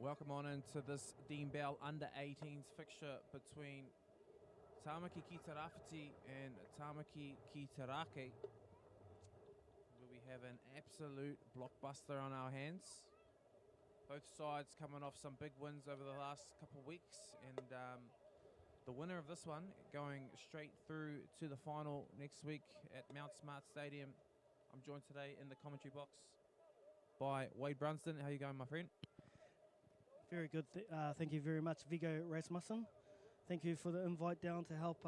Welcome on into this Dean Bell under-18s fixture between Tāmaki ki Rawhiti and Tāmaki ki Raki, where we have an absolute blockbuster on our hands. Both sides coming off some big wins over the last couple of weeks, and the winner of this one going straight through to the final next week at Mount Smart Stadium. I'm joined today in the commentary box by Wade Brunston. How you going, my friend? Very good. Thank you very much, Viggo Rasmussen. Thank you for the invite down to help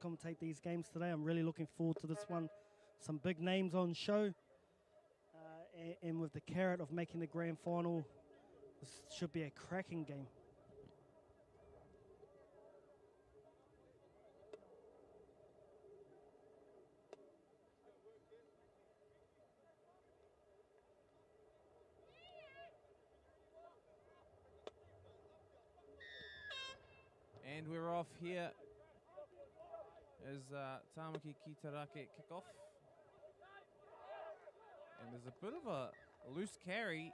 commentate these games today. I'm really looking forward to this one. Some big names on show. And with the carrot of making the grand final, this should be a cracking game. And we're off here as Tāmaki ki Raki kick off. And there's a bit of a loose carry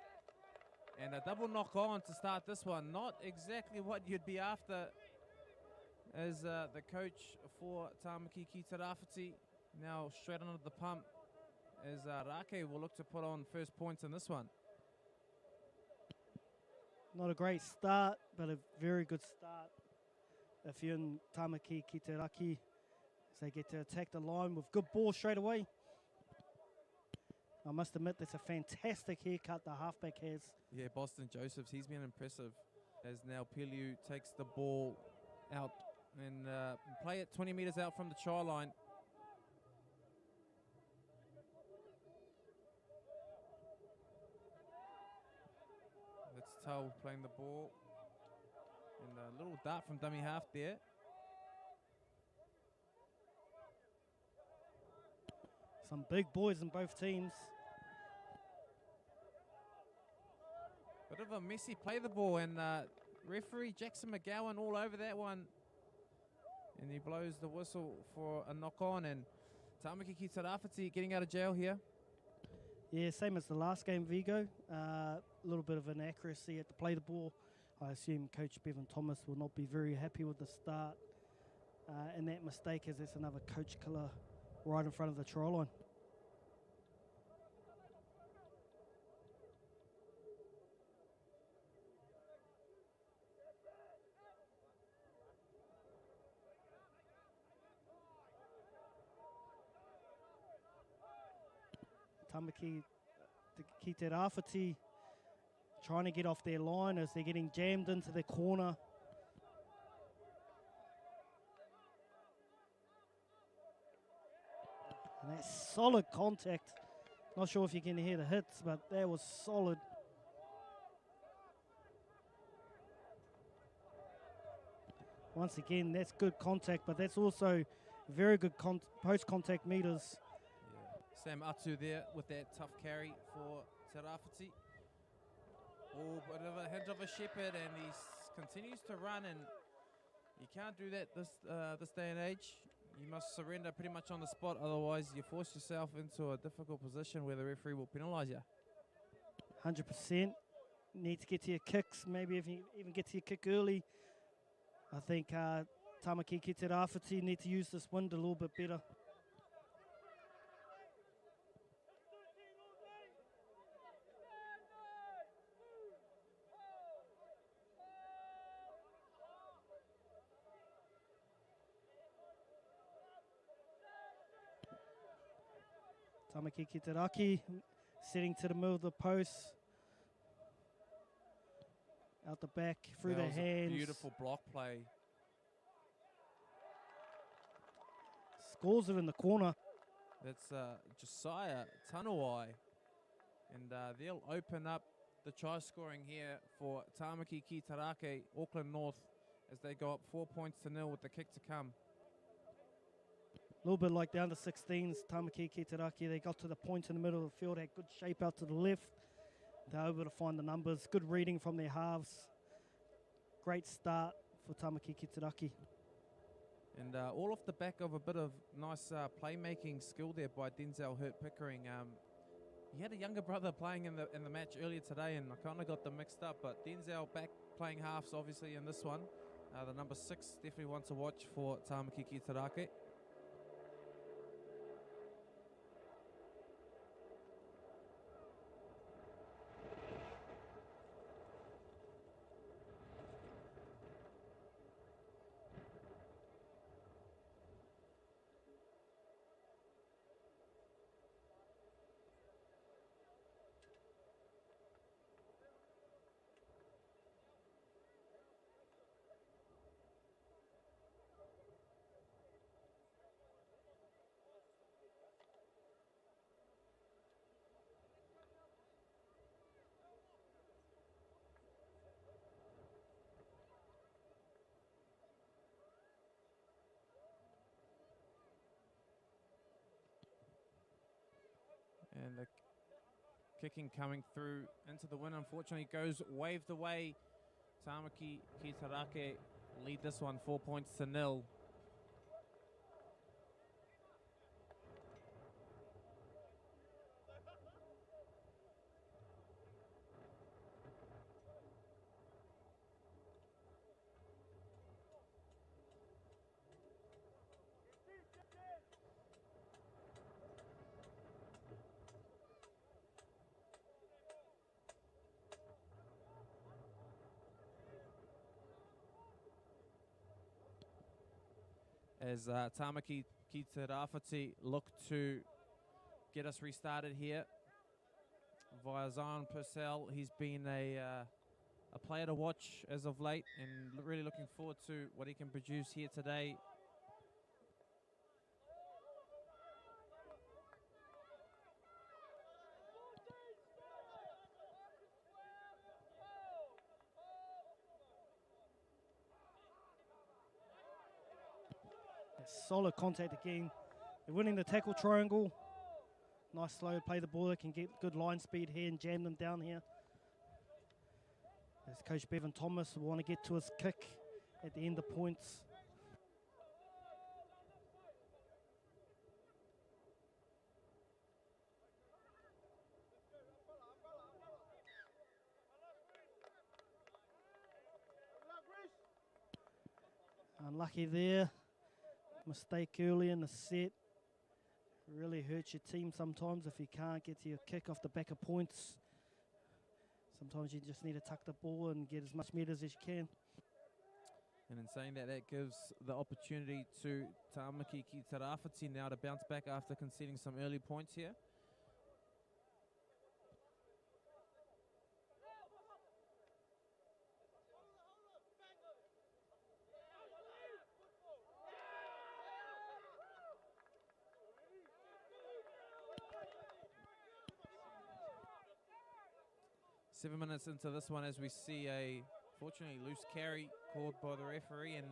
and a double knock on to start this one. Not exactly what you'd be after as the coach for Tāmaki ki Raki now straight under the pump as Raki will look to put on first points in this one. Not a great start, but a very good start. If you're in Tāmaki ki Raki, they get to attack the line with good ball straight away. I must admit, that's a fantastic haircut the halfback has. Yeah, Boston Josephs, he's been impressive as now Piliu takes the ball out and play it 20 metres out from the try line. That's Tau playing the ball. And a little dart from dummy half there. Some big boys in both teams. Bit of a messy play the ball, and referee Jackson McGowan all over that one. And he blows the whistle for a knock on, and Tāmaki ki Raki getting out of jail here. Yeah, same as the last game, Vigo. A little bit of inaccuracy at the play the ball. I assume Coach Bevan Thomas will not be very happy with the start. And that mistake is that's another coach killer right in front of the try line. Tāmaki ki Raki trying to get off their line as they're getting jammed into the corner. And that's solid contact. Not sure if you can hear the hits, but that was solid. Once again, that's good contact, but that's also very good post-contact meters. Yeah. Sam Atu there with that tough carry for Te Raki. Oh, bit of a hint of a shepherd, and he continues to run, and you can't do that this day and age. You must surrender pretty much on the spot, otherwise you force yourself into a difficult position where the referee will penalise you. 100%. Need to get to your kicks, maybe if you even get to your kick early. I think Tāmaki ki Raki need to use this wind a little bit better. Tāmaki ki Raki sitting to the middle of the post. Out the back, through the hands. Beautiful block play. Scores it in the corner. That's Josiah Tanuai. And they'll open up the try scoring here for Tāmaki ki Raki, Auckland North, as they go up 4-0 with the kick to come. A little bit like the under-16s, Tāmaki ki Raki, they got to the point in the middle of the field, had good shape out to the left. They were able to find the numbers, good reading from their halves. Great start for Tāmaki ki Raki. And all off the back of a bit of nice playmaking skill there by Denzel Hurt Pickering. he had a younger brother playing in the match earlier today, and I kind of got them mixed up. But Denzel back playing halves, obviously, in this one. The number 6, definitely one to watch for Tāmaki ki te rake. And the kicking coming through into the win, unfortunately, goes waved away. Tāmaki ki te rake lead this one 4 points to 0. As Tāmaki ki te Rawhiti look to get us restarted here via Zion Purcell. He's been a player to watch as of late, and really looking forward to what he can produce here today. Solid contact again. They're winning the tackle triangle. Nice slow play the ball. They can get good line speed here and jam them down here. As Coach Bevan Thomas will want to get to his kick at the end of points. Unlucky there. Mistake early in the set. Really hurts your team sometimes if you can't get to your kick off the back of points. Sometimes you just need to tuck the ball and get as much meters as you can. And in saying that, that gives the opportunity to Tāmaki ki te Rawhiti now to bounce back after conceding some early points here. Seven minutes into this one as we see a, fortunately, loose carry called by the referee, and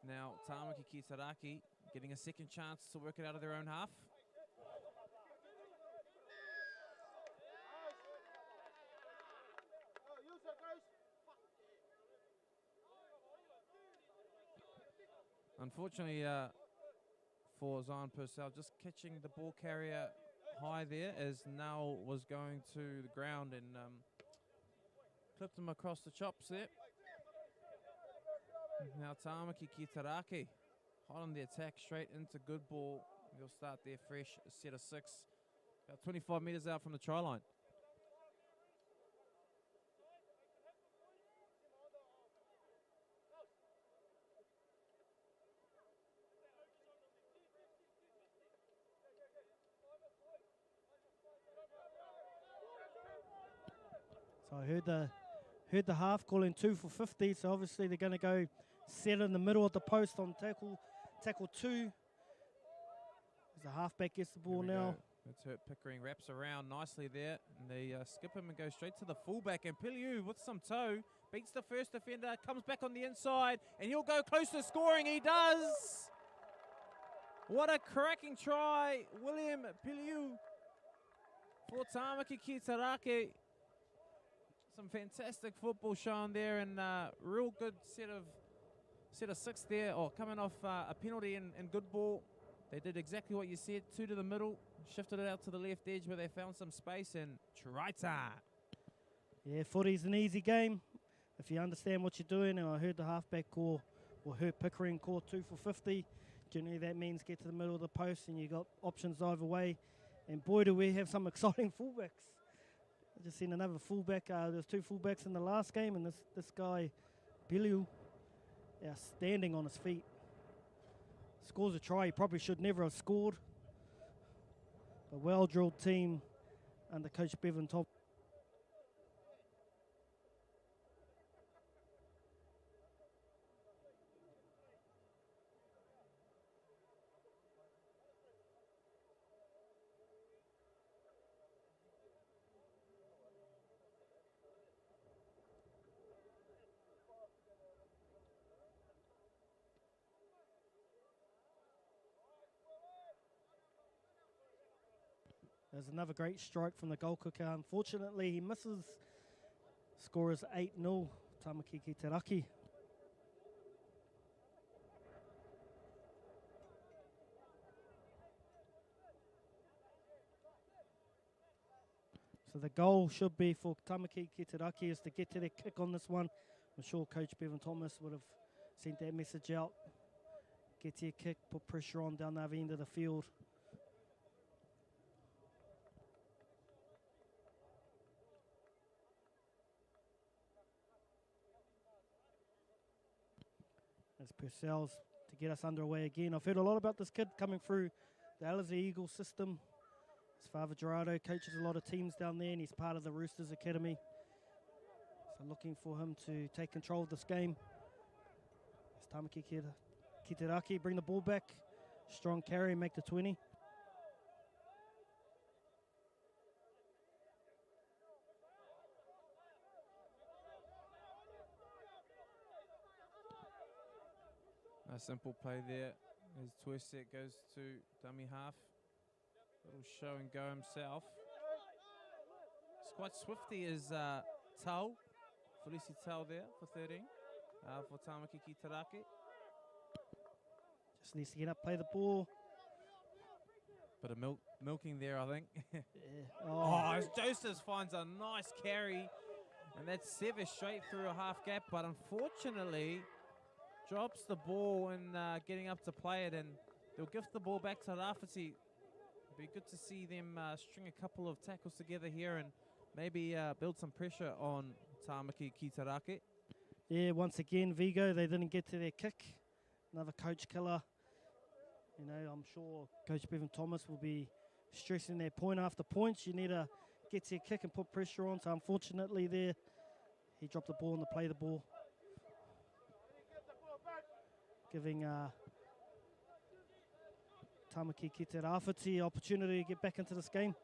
now Tāmaki ki te rake getting a second chance to work it out of their own half. Unfortunately for Zion Purcell, just catching the ball carrier high there as Nell was going to the ground and clipped him across the chops there. Now Tāmaki ki te rake hot on the attack, straight into good ball. They'll start there fresh, a set of 6. About 25 metres out from the try line. So I heard the half calling 2 for 50. So obviously they're going to go set in the middle of the post on tackle 2. As the halfback gets the ball now. That's hurt. Pickering wraps around nicely there, and they skip him and go straight to the fullback. And Piliu with some toe beats the first defender, comes back on the inside, and he'll go close to scoring. He does. What a cracking try, William Piliu for Tāmaki ki te rake. Some fantastic football shown there, and real good set of 6 there, or coming off a penalty and good ball They did exactly what you said, 2 to the middle, shifted it out to the left edge where they found some space, and try time. Yeah, footy's an easy game if you understand what you're doing. And I heard the halfback call, or heard Pickering call 2 for 50. Generally that means get to the middle of the post and you got options either way. And boy, do we have some exciting fullbacks. I just seen another fullback. There's 2 fullbacks in the last game, and this guy, Biliu, outstanding on his feet. Scores a try he probably should never have scored. A well-drilled team under Coach Bevan Top. There's another great strike from the goal kicker. Unfortunately, he misses. Score is 8-0, Tāmaki ki te Raki. So the goal should be for Tāmaki ki te Raki is to get to their kick on this one. I'm sure Coach Bevan Thomas would have sent that message out. Get to your kick, put pressure on down the other end of the field. As Purcell's to get us underway again. I've heard a lot about this kid coming through the Alizé Eagles system. His father Gerardo coaches a lot of teams down there, and he's part of the Roosters Academy. So looking for him to take control of this game. As Tāmaki ki te Raki bring the ball back. Strong carry, make the 20. A simple play there as Tuiset goes to dummy half. Little show and go himself. It's quite swifty as Tau. Felisi Tau there for 13 for Tāmaki ki te Raki. Just needs to get up, play the ball. Bit of milking there, I think. Yeah. Oh, as Joseph finds a nice carry. And that's Sever straight through a half gap, but unfortunately drops the ball and getting up to play it, and they'll gift the ball back to Rawhiti. Be good to see them string a couple of tackles together here and maybe build some pressure on Tāmaki ki te Raki. Yeah, once again, Vigo, they didn't get to their kick. Another coach killer. You know, I'm sure Coach Bevan Thomas will be stressing their point after points. You need to get to your kick and put pressure on. So unfortunately there, he dropped the ball and to play the ball. Giving Tāmaki ki te Rawhiti opportunity to get back into this game.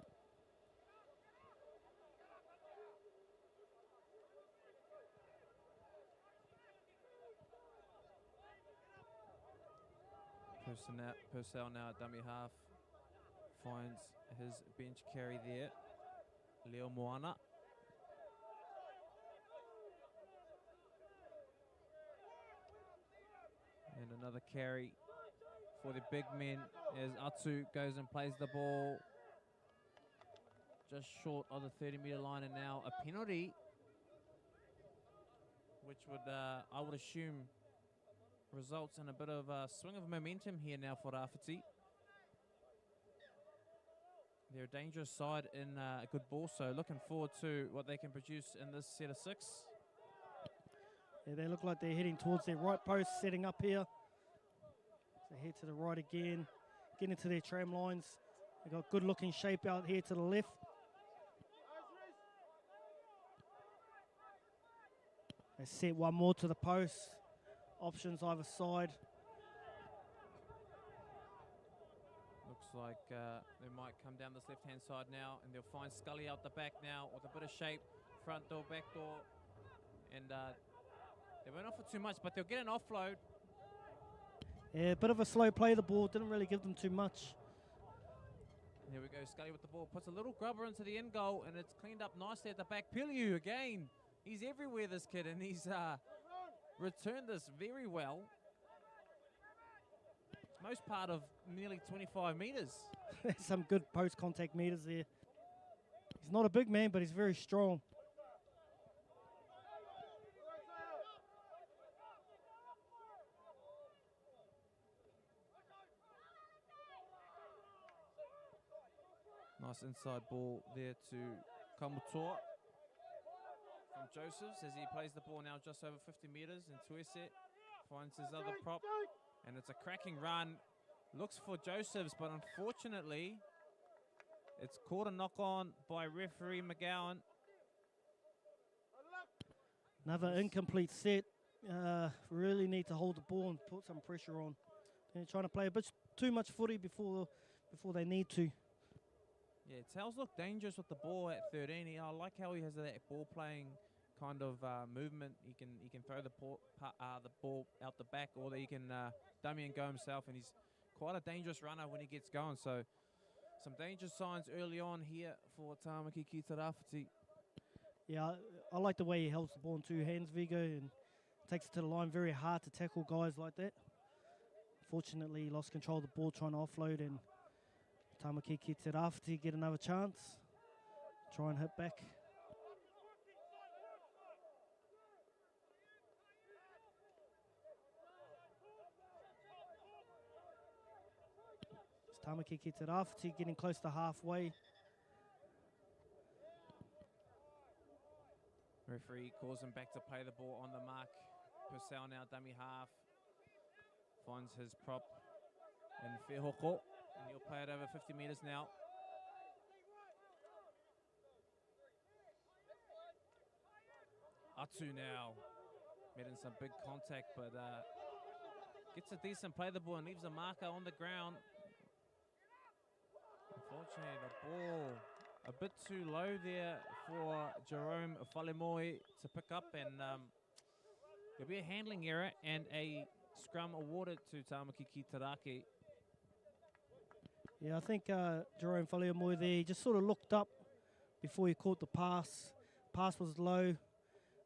Purcell now at dummy half finds his bench carry there. Leo Moana. And another carry for the big men as Atu goes and plays the ball just short of the 30-meter line, and now a penalty, which would, I would assume, results in a bit of a swing of momentum here now for Rawhiti. They're a dangerous side in a good ball, so looking forward to what they can produce in this set of 6. Yeah, they look like they're heading towards their right post, setting up here. So head to the right again, get into their tram lines. They've got good looking shape out here to the left. They set one more to the post. Options either side. Looks like they might come down this left-hand side now, and they'll find Scully out the back now with a bit of shape. Front door, back door. And they won't offer too much, but they'll get an offload. Yeah, a bit of a slow play the ball. Didn't really give them too much. Here we go, Scully with the ball. Puts a little grubber into the end goal, and it's cleaned up nicely at the back. Piliu again. He's everywhere, this kid, and he's returned this very well. most part of nearly 25 metres. Some good post-contact meters there. He's not a big man, but he's very strong. Nice inside ball there to Kamutoa from Josephs as he plays the ball now just over 50 metres, and Tuese finds his other prop, and it's a cracking run. Looks for Josephs, but unfortunately it's caught a knock on by referee McGowan. Another incomplete set. Really need to hold the ball and put some pressure on. They're trying to play a bit too much footy before they need to. Yeah, Towles looked dangerous with the ball at 13. I like how he has that ball playing kind of movement. He can throw the ball out the back, or that he can dummy and go himself, and he's quite a dangerous runner when he gets going. So some danger signs early on here for Tāmaki ki te Rāwhiti. Yeah, I like the way he holds the ball in two hands, Vigo, and takes it to the line. Very hard to tackle guys like that. Fortunately, he lost control of the ball trying to offload, and Tāmaki ki te Rāwhiti get another chance. Try and hit back. It's Tāmaki ki te Rāwhiti getting close to halfway. Referee calls him back to play the ball on the mark. Purcell now dummy half. Finds his prop in Whehoko. And he'll play it over 50 metres now. Atu now. Made in some big contact, but gets a decent play the ball and leaves a marker on the ground. Unfortunately, the ball a bit too low there for Jerome Whalemoi to pick up, and there'll be a handling error and a scrum awarded to Tāmaki ki te Rāwhiti. Yeah, I think Jerome Whalemoi there, he just sort of looked up before he caught the pass. Pass was low.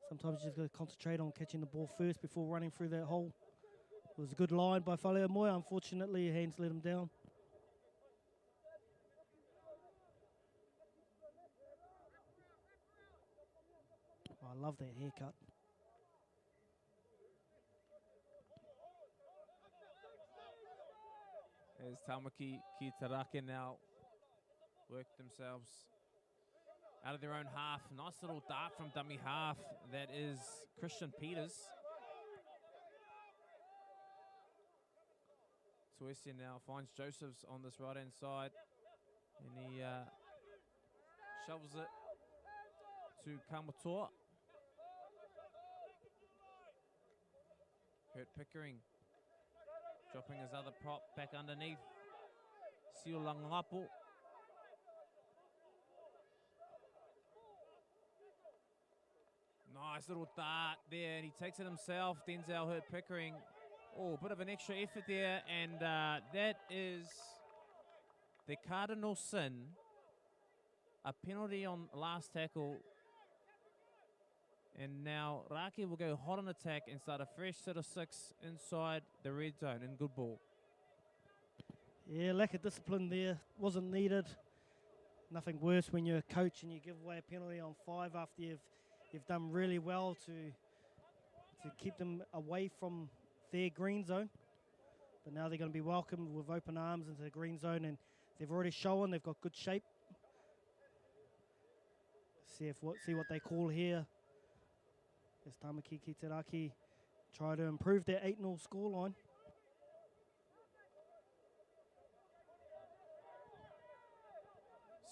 Sometimes you just got to concentrate on catching the ball first before running through that hole. It was a good line by Whalemoi. Unfortunately, hands let him down. Oh, I love that haircut. As Tāmaki ki te Rāwhiti now work themselves out of their own half. Nice little dart from dummy half. That is Christian Peters. Tuese now finds Josephs on this right-hand side, and he shovels it to Kamutoa. Hurt Pickering dropping his other prop back underneath. Siulangapo. Nice little dart there, and he takes it himself. Denzel Hurt Pickering. Oh, a bit of an extra effort there, and that is the cardinal sin. A penalty on last tackle. And now Raki will go hot on attack and start a fresh set of 6 inside the red zone, and good ball. Yeah, lack of discipline there. Wasn't needed. Nothing worse when you're a coach and you give away a penalty on 5 after you've done really well to keep them away from their green zone. But now they're going to be welcomed with open arms into the green zone, and they've already shown they've got good shape. See what they call here. As Tāmaki ki te Rāwhiti try to improve their 8-0 scoreline.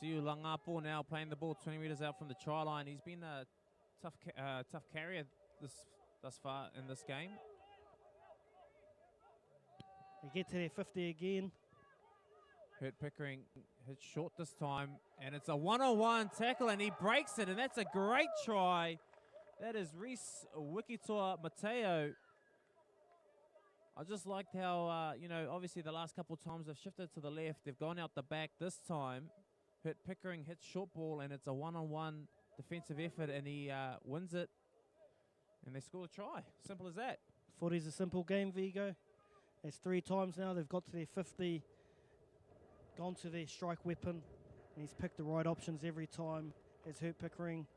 Siulangapo now playing the ball 20 metres out from the try line. He's been a tough carrier thus far in this game. They get to their 50 again. Hurt Pickering hits short this time, and it's a one-on-one tackle, and he breaks it, and that's a great try. That is Reese Wikitoa Mateo. I just liked how, obviously the last couple of times they've shifted to the left. They've gone out the back this time. Hurt Pickering hits short ball, and it's a one-on-one defensive effort, and he wins it. And they score a try. Simple as that. Footy's a simple game, Vigo. It's 3 times now. They've got to their 50, gone to their strike weapon, and he's picked the right options every time. It's Hurt Pickering.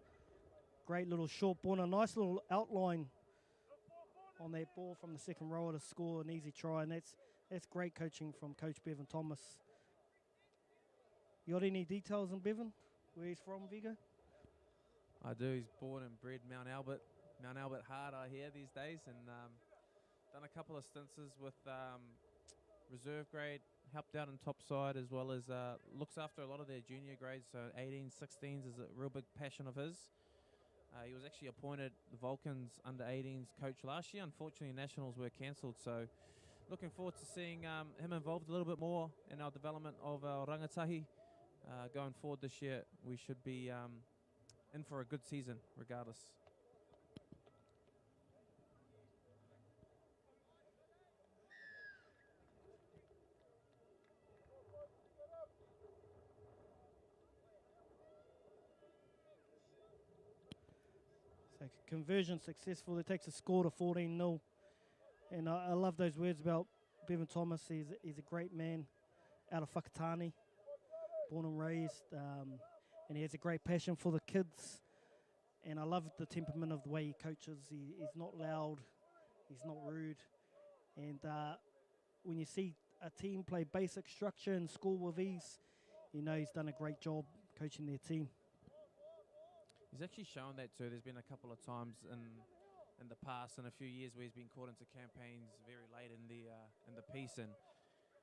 Great little short ball, a nice little outline on that ball from the second rower to score an easy try, and that's great coaching from Coach Bevan Thomas. You got any details on Bevan, where he's from, Vigo? I do. He's born and bred Mount Albert. Mount Albert hard, I hear, these days, and done a couple of stints with reserve grade, helped out in top side, as well as looks after a lot of their junior grades, so 18s, 16s is a real big passion of his. He was actually appointed the Vulcans under 18s coach last year. Unfortunately, nationals were cancelled, so looking forward to seeing him involved a little bit more in our development of our rangatahi. Going forward this year, we should be in for a good season regardless. So conversion successful. It takes a score to 14-0. And I love those words about Bevan Thomas. He's a great man out of Whakatane, born and raised. And he has a great passion for the kids. And I love the temperament of the way he coaches. He's not loud. He's not rude. And when you see a team play basic structure and score with ease, you know he's done a great job coaching their team. He's actually shown that too. There's been a couple of times in the past, in a few years, where he's been caught into campaigns very late in the piece, and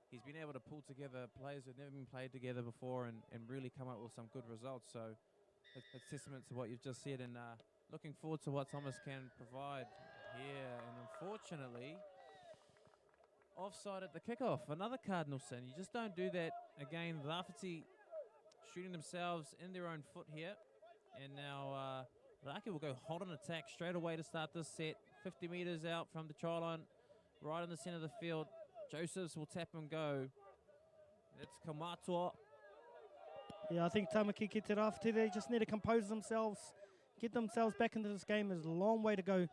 he's been able to pull together players who've never been played together before and really come up with some good results. So it's testament to what you've just said, and looking forward to what Thomas can provide here. And unfortunately, offside at the kickoff. Another cardinal sin. You just don't do that again. Rawhiti shooting themselves in their own foot here. And now Raki will go hot on attack straight away to start this set. 50 metres out from the try line, right in the centre of the field. Josephs will tap and go. It's Kamatua. Yeah, I think Tāmaki ki te Rawhiti, they just need to compose themselves, get themselves back into this game. There's a long way to go.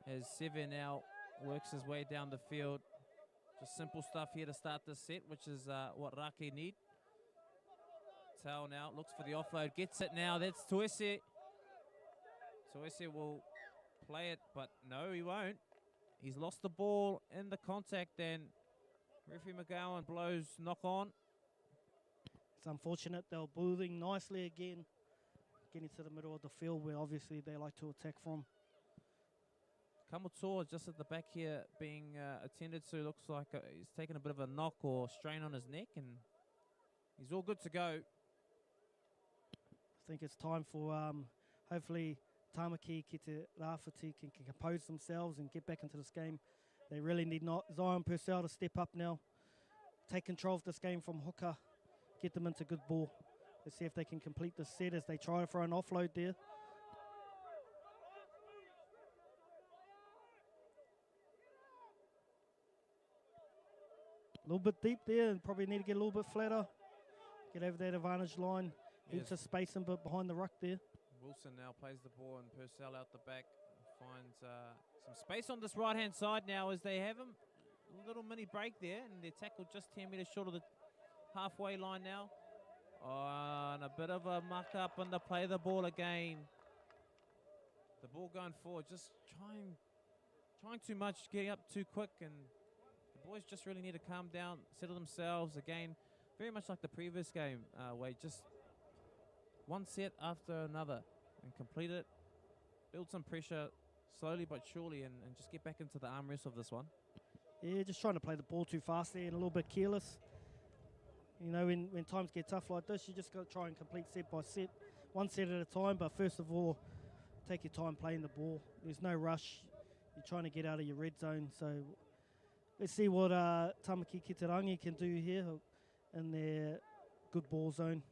As Seven now works his way down the field. Just simple stuff here to start this set, which is what Raki need. Tau now looks for the offload, gets it now. That's Tuese. Tuese will play it, but no, he won't. He's lost the ball in the contact, and referee McGowan blows knock on. It's unfortunate. They were building nicely again, getting to the middle of the field where obviously they like to attack from. Kamutoa just at the back here being attended to. Looks like he's taken a bit of a knock or strain on his neck, and he's all good to go. I think it's time for hopefully Tāmaki ki te Rawhiti can compose themselves and get back into this game. They really need Zion Purcell to step up now, take control of this game from hooker, get them into good ball. Let's see if they can complete this set as they try to throw an offload there. A little bit deep there and probably need to get a little bit flatter, get over that advantage line. Heaps of space in but behind the ruck there. Wilson now plays the ball, and Purcell out the back finds some space on this right-hand side now as they have him. A little mini break there, and their tackle just 10 metres short of the halfway line now. Oh, and a bit of a muck-up, and they play the ball again. The ball going forward, just trying too much, getting up too quick, and the boys just really need to calm down, settle themselves again. Very much like the previous game, where just one set after another and complete it, build some pressure slowly but surely, and just get back into the arm wrestle of this one. Yeah, just trying to play the ball too fast there and a little bit careless. You know, when times get tough like this, you just got to try and complete set by set, one set at a time. But first of all, take your time playing the ball. There's no rush. You're trying to get out of your red zone. So let's see what Tāmaki ki te Rangi can do here in their good ball zone.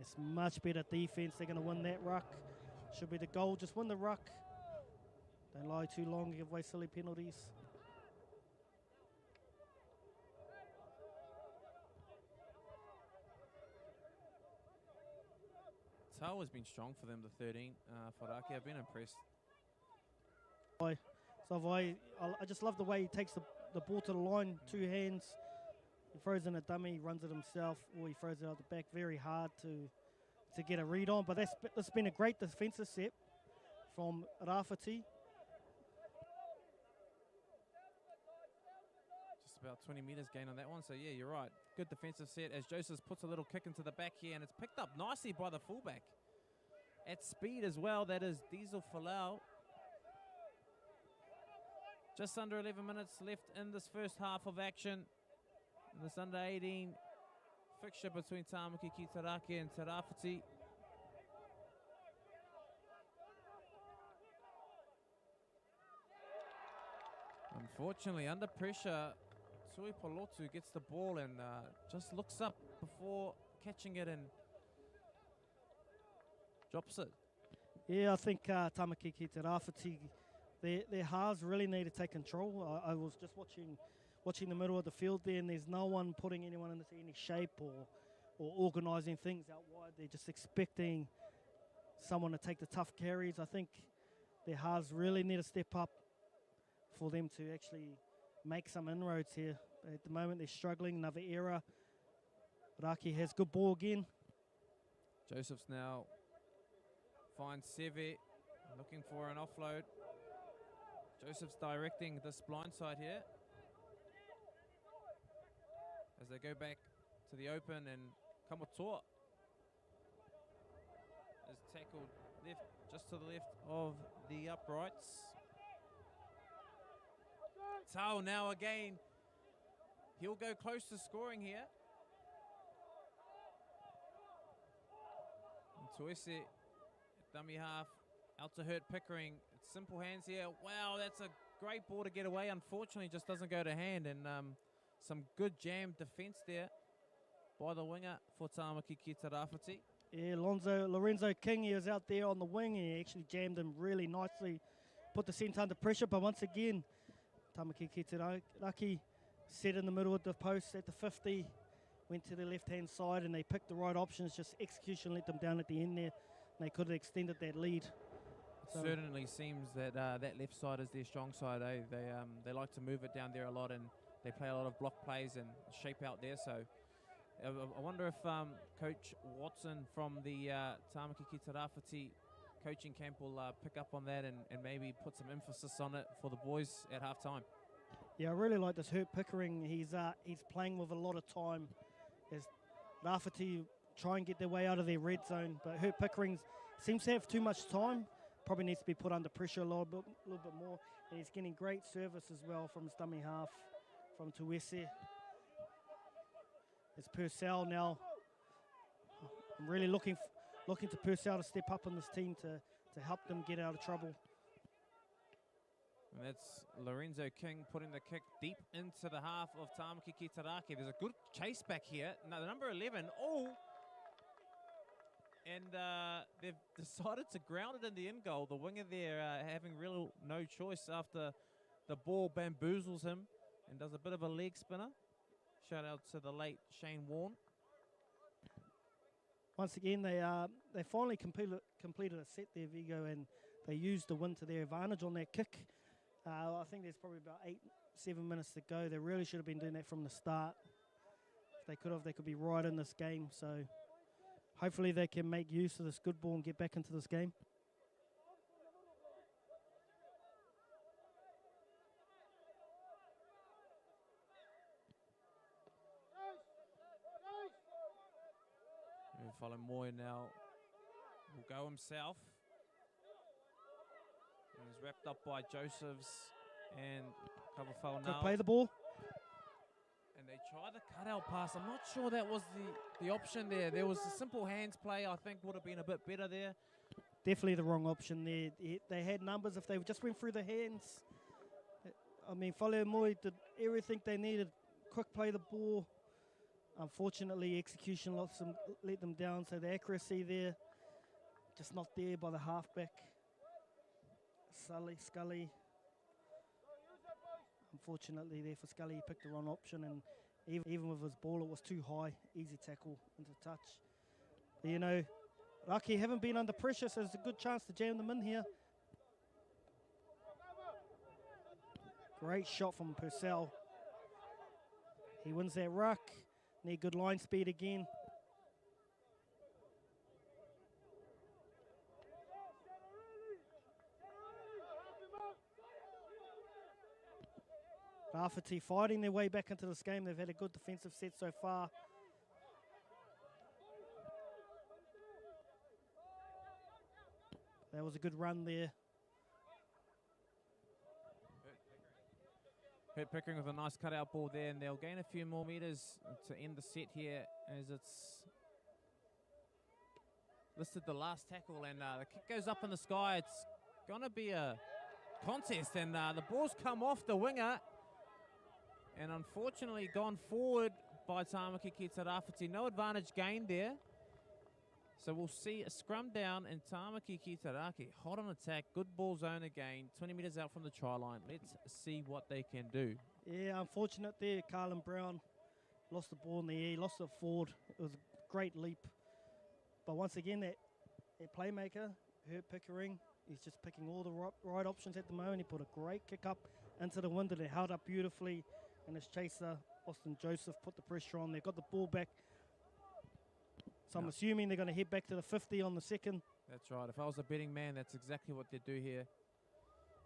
It's much better defense. They're going to win that ruck. Should be the goal. Just win the ruck. Don't lie too long, give away silly penalties. Tau has been strong for them, the 13 for Raki. I've been impressed. So I just love the way he takes the ball to the line, 2 hands. He throws in a dummy, runs it himself, or he throws it out the back. Very hard to get a read on. But that's been a great defensive set from Rawhiti. Just about 20 metres gain on that one. So, yeah, you're right. Good defensive set as Joseph puts a little kick into the back here. And it's picked up nicely by the fullback. At speed as well, that is Diesel Falau. Just under 11 minutes left in this first half of action. In this under-18 fixture between Tāmaki ki Raki and Te Rawhiti. Unfortunately, under pressure, Tui Polotu gets the ball and just looks up before catching it and drops it. Yeah, I think Tāmaki ki Rawhiti, their halves really need to take control. I was just watching the middle of the field there, and there's no one putting anyone into any shape or organising things out wide. They're just expecting someone to take the tough carries. I think their halves really need to step up for them to actually make some inroads here. At the moment, they're struggling. Another error. Raki has good ball again. Joseph's now finds Seve, looking for an offload. Joseph's directing this blindside here as they go back to the open, and Kamotoa is tackled left, just to the left of the uprights. Tau now again, he'll go close to scoring here. And Tuese, dummy half, out to hurt Pickering. It's simple hands here. Wow, that's a great ball to get away. Unfortunately, just doesn't go to hand, and some good jam defense there by the winger for Tāmaki ki Rawhiti. Yeah, Lorenzo King, he was out there on the wing, and he actually jammed him really nicely, put the centre under pressure. But once again, Tāmaki ki Raki set in the middle of the post at the 50, went to the left-hand side, and they picked the right options. Just execution let them down at the end there, and they could have extended that lead. So certainly seems that that left side is their strong side. They like to move it down there a lot, and they play a lot of block plays and shape out there. So I wonder if Coach Watson from the Tāmaki ki Rawhiti coaching camp will pick up on that and maybe put some emphasis on it for the boys at halftime. Yeah, I really like this Hurt Pickering. He's playing with a lot of time as Rawhiti try and get their way out of their red zone. But Hurt Pickering seems to have too much time. Probably needs to be put under pressure a little bit more. And he's getting great service as well from his dummy half, from Tuese. It's Purcell now. I'm really looking to Purcell to step up on this team to help them get out of trouble. And that's Lorenzo King putting the kick deep into the half of Tāmaki ki Raki. There's a good chase back here. Now the number 11, and they've decided to ground it in the end goal. The winger there having no choice after the ball bamboozles him and does a bit of a leg spinner. Shout out to the late Shane Warne. Once again, they finally completed a set there, Vigo, and they used the wind to their advantage on that kick. I think there's probably about 8-7 minutes to go. They really should have been doing that from the start. If they could have, they could be right in this game. So hopefully they can make use of this good ball and get back into this game. Follow Moy now. Will go himself. And is wrapped up by Josephs and cover foul now. Could play the ball. And they try the cutout pass. I'm not sure that was the option there. There was a simple hands play. I think would have been a bit better there. Definitely the wrong option there. They had numbers. If they just went through the hands. I mean, Follow Moy did everything they needed. Quick play the ball. Unfortunately, execution let them down, so the accuracy there, just not there by the halfback. Scully. Unfortunately there for Scully, he picked the wrong option, and even with his ball, it was too high. Easy tackle into touch. But, you know, Raki haven't been under pressure, so it's a good chance to jam them in here. Great shot from Purcell. He wins that ruck. Need good line speed again. Rawhiti fighting their way back into this game. They've had a good defensive set so far. That was a good run there. Hurt Pickering with a nice cutout ball there, and they'll gain a few more meters to end the set here as it's listed the last tackle, and the kick goes up in the sky. It's going to be a contest, and the ball's come off the winger and unfortunately gone forward by Tāmaki ki te Rawhiti. No advantage gained there. So we'll see a scrum down, and Tāmaki ki te Rawhiti hot on attack. Good ball zone again, 20 metres out from the try line. Let's see what they can do. Yeah, unfortunate there. Carlin Brown lost the ball in the air, lost it forward. It was a great leap. But once again, that playmaker, Hurt Pickering, he's just picking all the right options at the moment. He put a great kick up into the window. They held up beautifully. And his chaser, Austin Joseph, put the pressure on. They've got the ball back. So I'm assuming they're going to head back to the 50 on the second. That's right. If I was a betting man, that's exactly what they'd do here.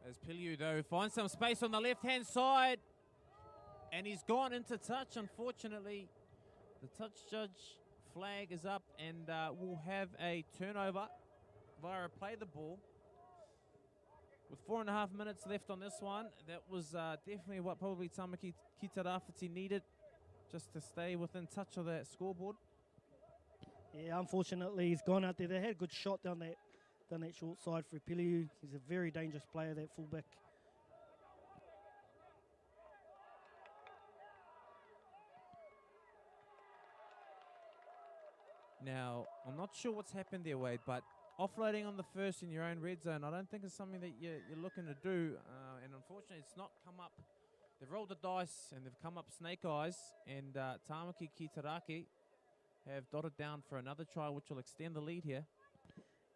As Piliu, though, finds some space on the left-hand side. And he's gone into touch, unfortunately. The touch judge flag is up, and we'll have a turnover via a play the ball. With 4.5 minutes left on this one, that was definitely what probably Tāmaki ki te Rawhiti needed, just to stay within touch of that scoreboard. Yeah, unfortunately, he's gone out there. They had a good shot down that short side for Piliu. He's a very dangerous player, that fullback. Now, I'm not sure what's happened there, Wade, but offloading on the first in your own red zone, I don't think it's something that you're looking to do. And unfortunately, it's not come up. They've rolled the dice and they've come up snake eyes. And Tāmaki ki te Rawhiti have dotted down for another try, which will extend the lead here.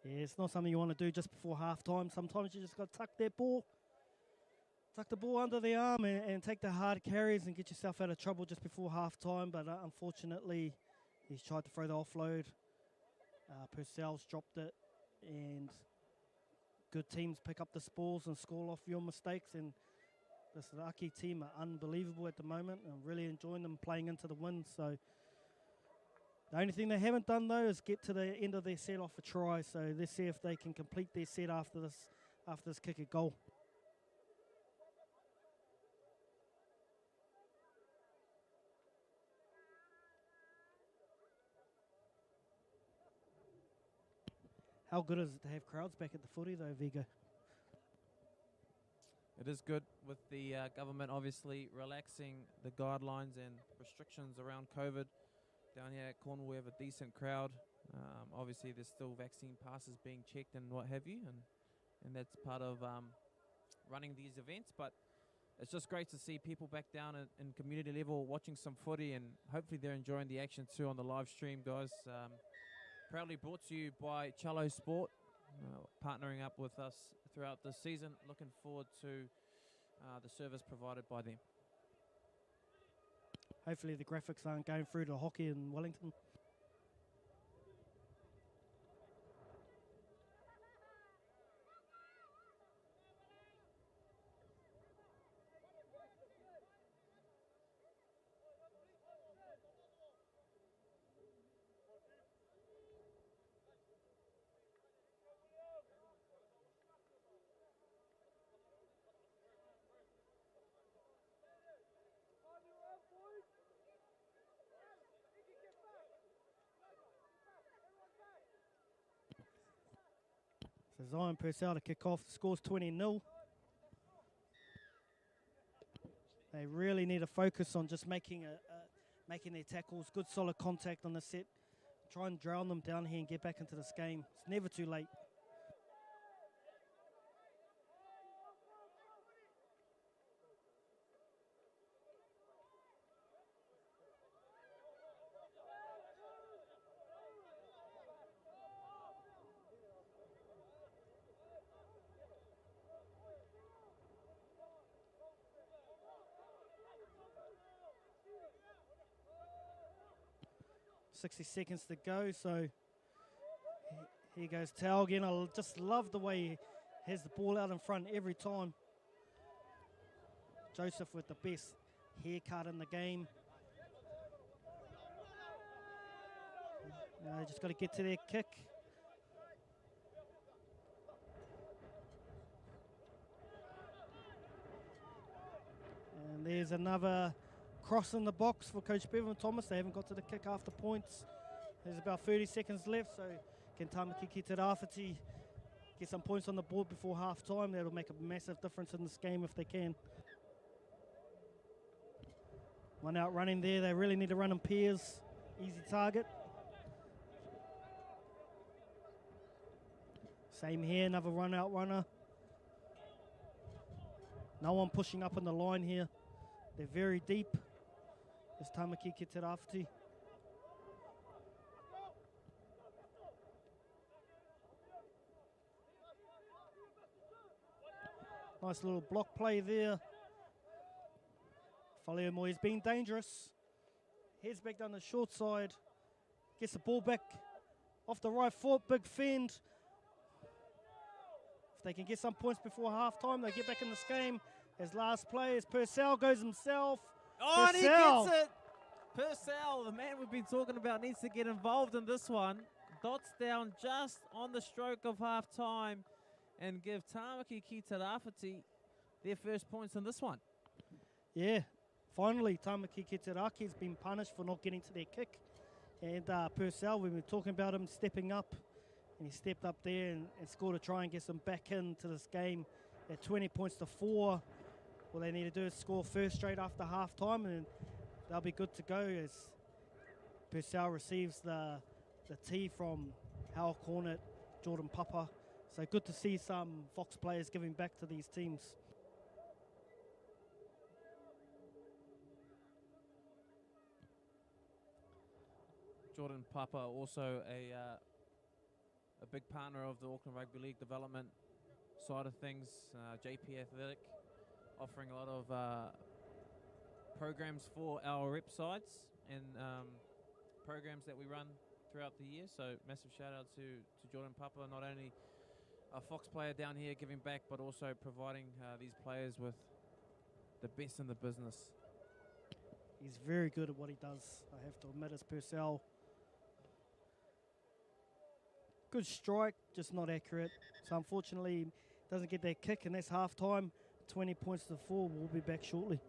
Yeah, it's not something you want to do just before halftime. Sometimes you just got to tuck the ball under the arm and take the hard carries and get yourself out of trouble just before halftime. But unfortunately, he's tried to throw the offload. Purcell's dropped it. And good teams pick up the spoils and score off your mistakes. And this Raki team are unbelievable at the moment. I'm really enjoying them playing into the win. So the only thing they haven't done, though, is get to the end of their set off a try. So let's see if they can complete their set after this kick a goal. How good is it to have crowds back at the footy, though, Vigo? It is good with the government obviously relaxing the guidelines and restrictions around COVID. Down here at Cornwall, we have a decent crowd. Obviously, there's still vaccine passes being checked and what have you, and that's part of running these events. But it's just great to see people back down in community level watching some footy, and hopefully they're enjoying the action too on the live stream, guys. Proudly brought to you by Cello Sport, partnering up with us throughout this season. Looking forward to the service provided by them. Hopefully the graphics aren't going through to hockey in Wellington. So Zion Purcell to kick off. The score's 20-0. They really need to focus on just making their tackles, good solid contact on the set. Try and drown them down here and get back into this game. It's never too late. 60 seconds to go, so here goes Tao again. I just love the way he has the ball out in front every time. Joseph with the best haircut in the game. Just got to get to their kick. And there's another cross in the box for Coach Bevan Thomas. They haven't got to the kick after points. There's about 30 seconds left, so can Tāmaki ki te Rawhiti get some points on the board before half time? That'll make a massive difference in this game if they can. One out running there. They really need to run in pairs. Easy target. Same here, another run out runner. No one pushing up on the line here. They're very deep. There's Tāmaki ki te Rawhiti. Nice little block play there. Whaleomo has been dangerous. Heads back down the short side. Gets the ball back off the right foot. Big fend. If they can get some points before half time, they get back in this game. As last play, as Purcell goes himself. Oh, and he gets it. Purcell, the man we've been talking about, needs to get involved in this one. Dots down just on the stroke of half time and give Tāmaki ki te Rawhiti their first points in this one. Yeah, finally Tāmaki ki te Rawhiti has been punished for not getting to their kick. And Purcell, we've been talking about him stepping up. And he stepped up there and scored a try and gets them back into this game at 20 points to 4. All they need to do is score first straight after half time and they'll be good to go as Purcell receives the tee from Howell Cornet, Jordan Papa. So good to see some Fox players giving back to these teams. Jordan Papa, also a big partner of the Auckland Rugby League development side of things. JP Athletic, offering a lot of programs for our rep sides and programs that we run throughout the year. So massive shout out to Jordan Papa, not only a Fox player down here giving back, but also providing these players with the best in the business. He's very good at what he does, I have to admit, as Purcell. Good strike, just not accurate. So unfortunately, doesn't get that kick, and that's half time. 20 points to 4. We'll be back shortly.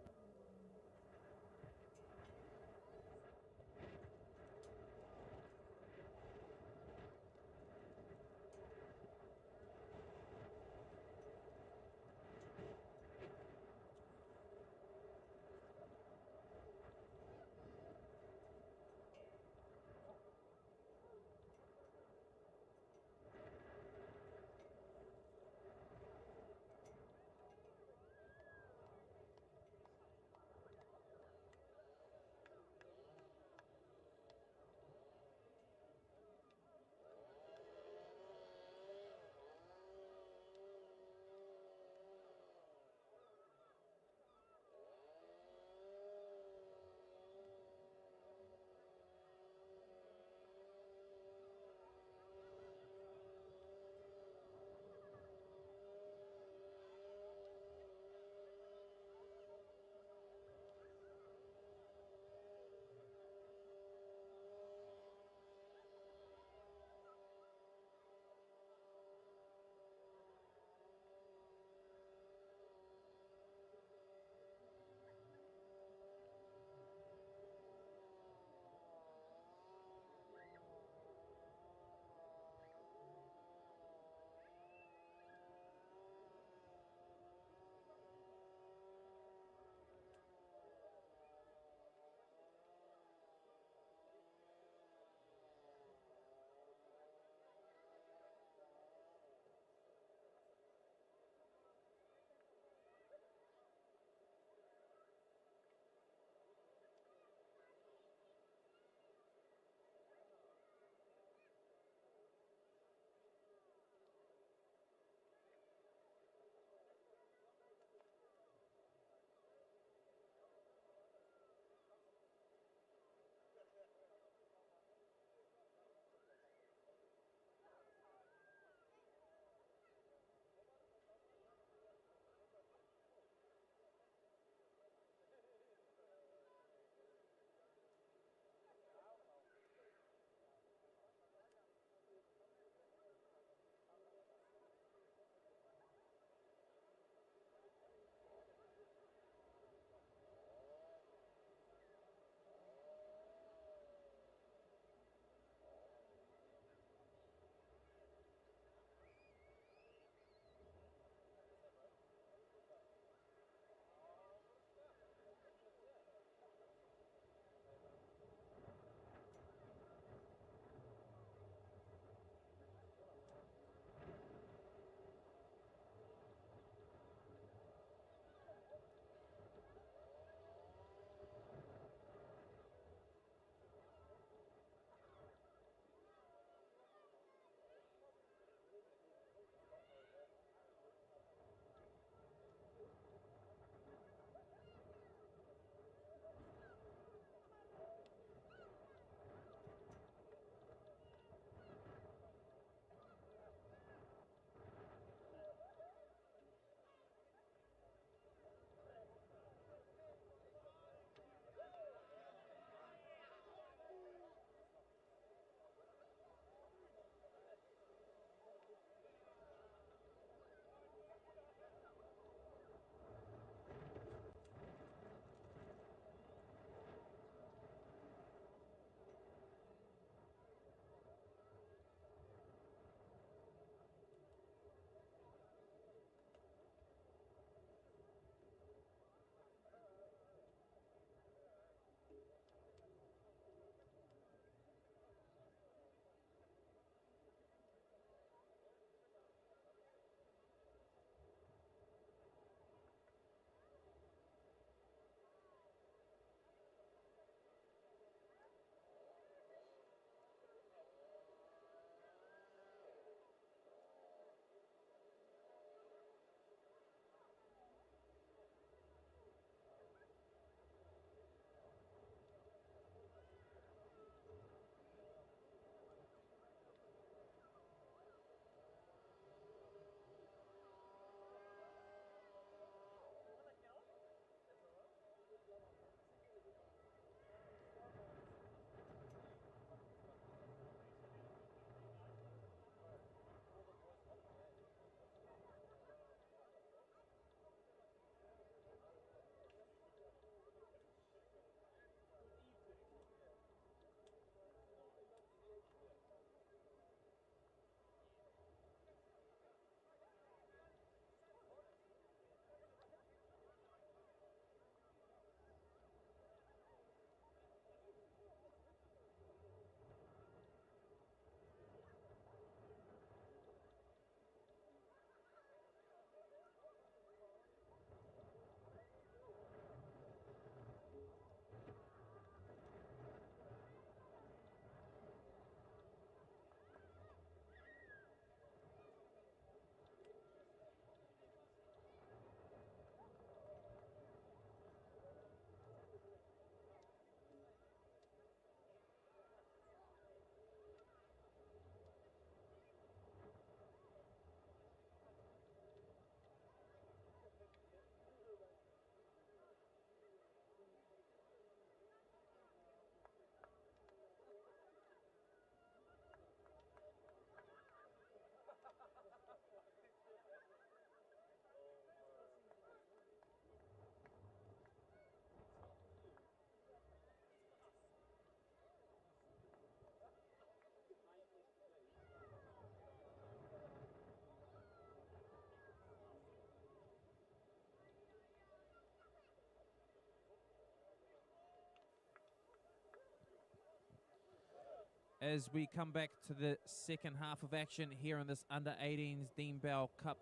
as we come back to the second half of action here in this under-18s Dean Bell Cup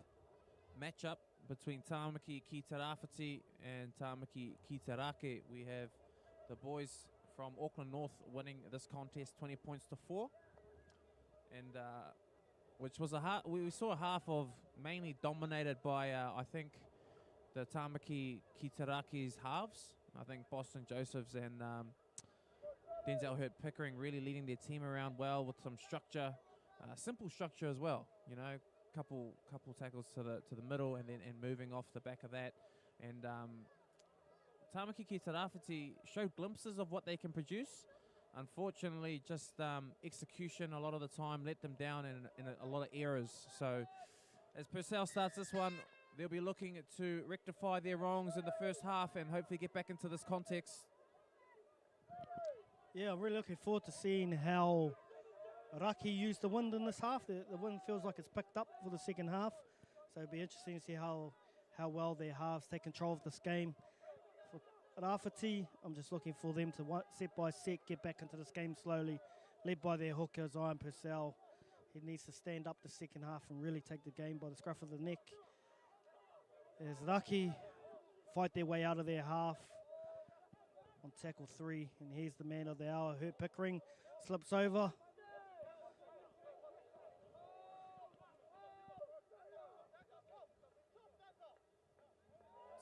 matchup between Tāmaki ki Rawhiti and Tāmaki ki Raki. We have the boys from Auckland North winning this contest 20 points to 4, and which was we saw a half of mainly dominated by I think the Tāmaki ki Raki's halves. I think Boston Josephs and Denzel Hurt Pickering really leading their team around well with some structure, simple structure as well. You know, couple tackles to the middle and moving off the back of that. And Tāmaki ki Rawhiti showed glimpses of what they can produce. Unfortunately, just execution a lot of the time let them down in a lot of errors. So as Purcell starts this one, they'll be looking to rectify their wrongs in the first half and hopefully get back into this context. Yeah, I'm really looking forward to seeing how Raki used the wind in this half. The wind feels like it's picked up for the second half. So it'll be interesting to see how well their halves take control of this game. For Rawhiti, I'm just looking for them to set by set get back into this game slowly, led by their hooker, Zion Purcell. He needs to stand up the second half and really take the game by the scruff of the neck. As Raki fight their way out of their half on tackle 3, and here's the man of the hour, Hurt Pickering, slips over.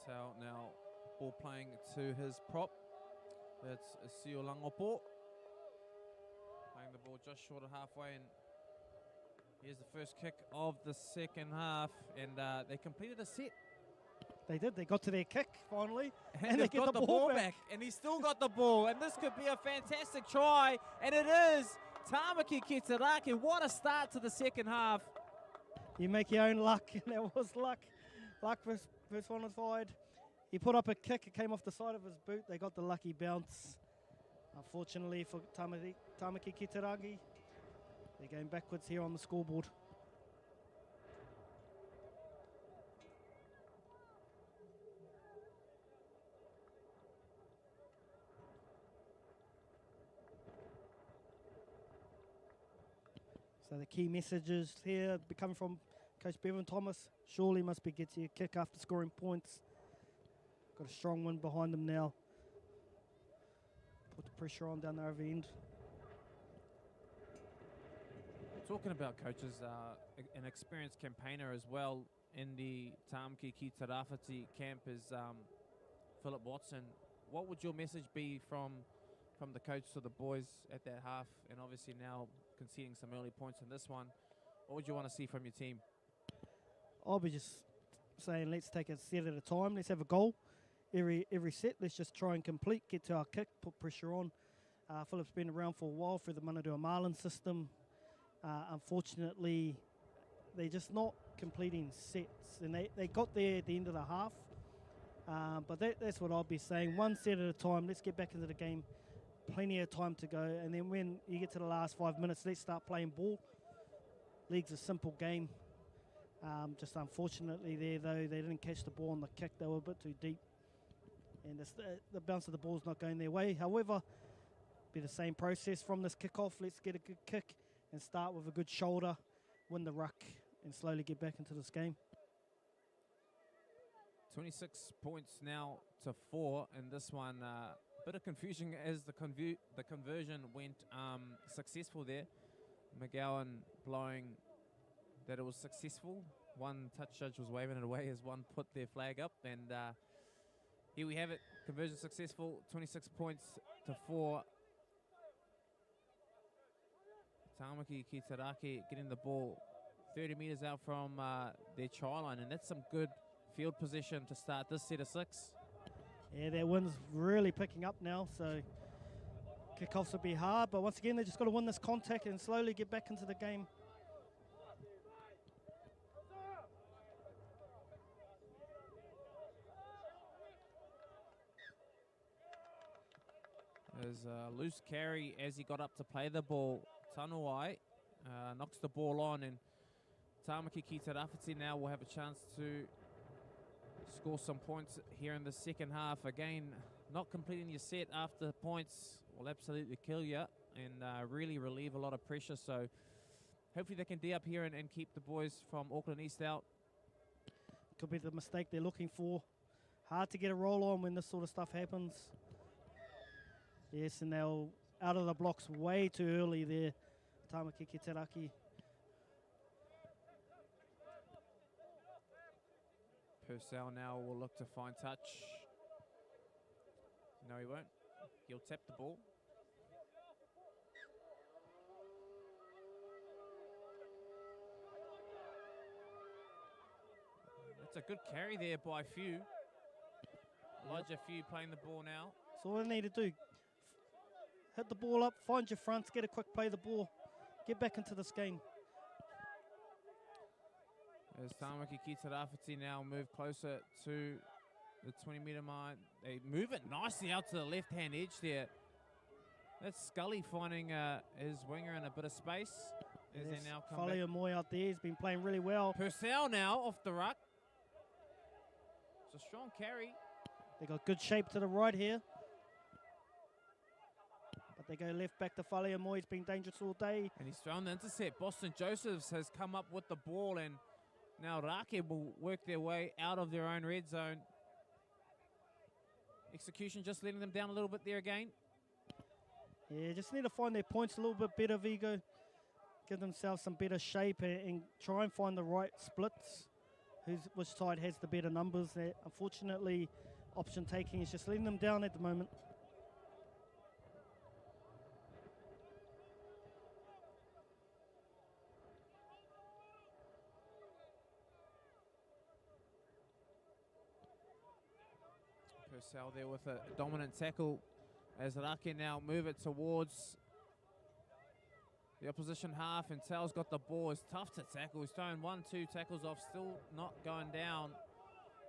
Tau now ball playing to his prop. That's Sio Langopo. Playing the ball just short of halfway, and here's the first kick of the second half, and they completed a set. They did. They got to their kick finally, and they get the ball back. And he still got the ball. And this could be a fantastic try, and it is. Tāmaki ki Raki. What a start to the second half. You make your own luck, and that was luck. Luck personified. He put up a kick. It came off the side of his boot. They got the lucky bounce. Unfortunately for Tāmaki ki Raki, they're going backwards here on the scoreboard. So the key messages here coming from Coach Bevan Thomas. Surely must be get to your kick after scoring points. Got a strong one behind them now. Put the pressure on down the over end. Talking about coaches, an experienced campaigner as well in the Tāmaki ki Raki camp is Philip Watson. What would your message be from the coach to the boys at that half, and obviously now conceding some early points in this one? What would you want to see from your team? I'll be just saying let's take a set at a time. Let's have a goal every set. Let's just try and complete, get to our kick, put pressure on. Philip's been around for a while through the Manadua Marlin system. Unfortunately, they're just not completing sets, and they got there at the end of the half. But that's what I'll be saying. One set at a time. Let's get back into the game. Plenty of time to go, and then when you get to the last 5 minutes, let's start playing ball. League's a simple game. Just unfortunately there, though, they didn't catch the ball on the kick. They were a bit too deep, and the bounce of the ball's not going their way. However, be the same process from this kickoff. Let's get a good kick and start with a good shoulder, win the ruck, and slowly get back into this game. 26 points now to 4 in this one. Bit of confusion as the conversion went successful there. McGowan blowing that it was successful. One touch judge was waving it away as one put their flag up, and here we have it. Conversion successful. 26 points to 4. Tāmaki ki Raki getting the ball 30 meters out from their try line, and that's some good field position to start this set of 6. Yeah, their wind's really picking up now, so kickoffs will be hard. But once again, they just got to win this contact and slowly get back into the game. There's a loose carry as he got up to play the ball. Tanuai knocks the ball on, and Tāmaki ki Raki now will have a chance to score some points here in the second half. Again, not completing your set after points will absolutely kill you. and really relieve a lot of pressure. So hopefully they can D up here and keep the boys from Auckland East out. Could be the mistake they're looking for. Hard to get a roll on when this sort of stuff happens. Yes, and they're out of the blocks way too early there. Tāmaki ki te Raki. Purcell now will look to find touch. No, he won't. He'll tap the ball. That's a good carry there by Few. Elijah Few playing the ball now. So all they need to do, hit the ball up, find your fronts, get a quick play of the ball, get back into this game. As Tāmaki ki te Rawhiti now move closer to the 20-metre line. They move it nicely out to the left-hand edge there. That's Scully finding his winger in a bit of space. As they now come back. Moy out there, he's been playing really well. Purcell now off the ruck. It's a strong carry. They got good shape to the right here. But they go left back to Whale Moy. He's been dangerous all day. And he's thrown the intercept. Boston Josephs has come up with the ball, and now Raki will work their way out of their own red zone. Execution just letting them down a little bit there again. Yeah, just need to find their points a little bit better, Vigo. Give themselves some better shape and try and find the right splits. Which side has the better numbers there. Unfortunately, option taking is just letting them down at the moment. Purcell there with a dominant tackle as Raki now move it towards the opposition half, and Tal's got the ball. It's tough to tackle. He's thrown 1-2 tackles off, still not going down.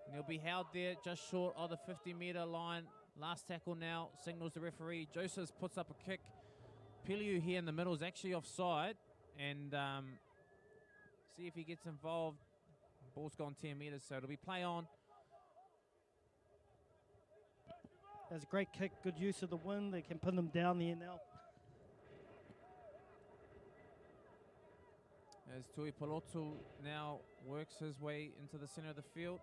And he'll be held there just short of the 50-metre line. Last tackle now signals the referee. Josephs puts up a kick. Piliu here in the middle is actually offside, and see if he gets involved. Ball's gone 10 metres, so it'll be play on. That's a great kick, good use of the wind. They can pin them down there now. As Tui Palotu now works his way into the centre of the field.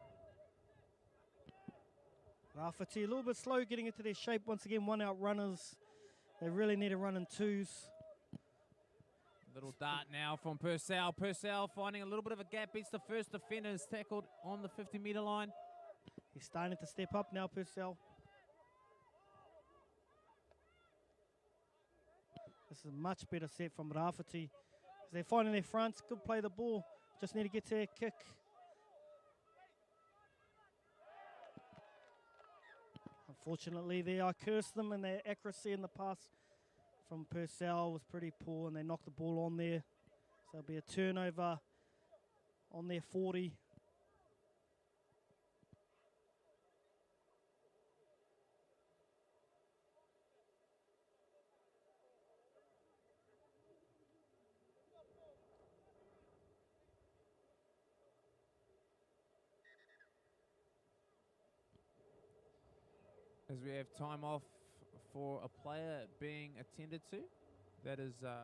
Rawhiti a little bit slow getting into their shape. Once again, one-out runners. They really need to run in twos. Little dart now from Purcell. Purcell finding a little bit of a gap. Beats the first defender. Is tackled on the 50-metre line. He's starting to step up now, Purcell. This is a much better set from Rawhiti. They're finding their fronts. Good play the ball. Just need to get to their kick. Unfortunately, there I cursed them, and their accuracy in the pass from Purcell was pretty poor, and they knocked the ball on there. So it'll be a turnover on their 40. As we have time off for a player being attended to. That is the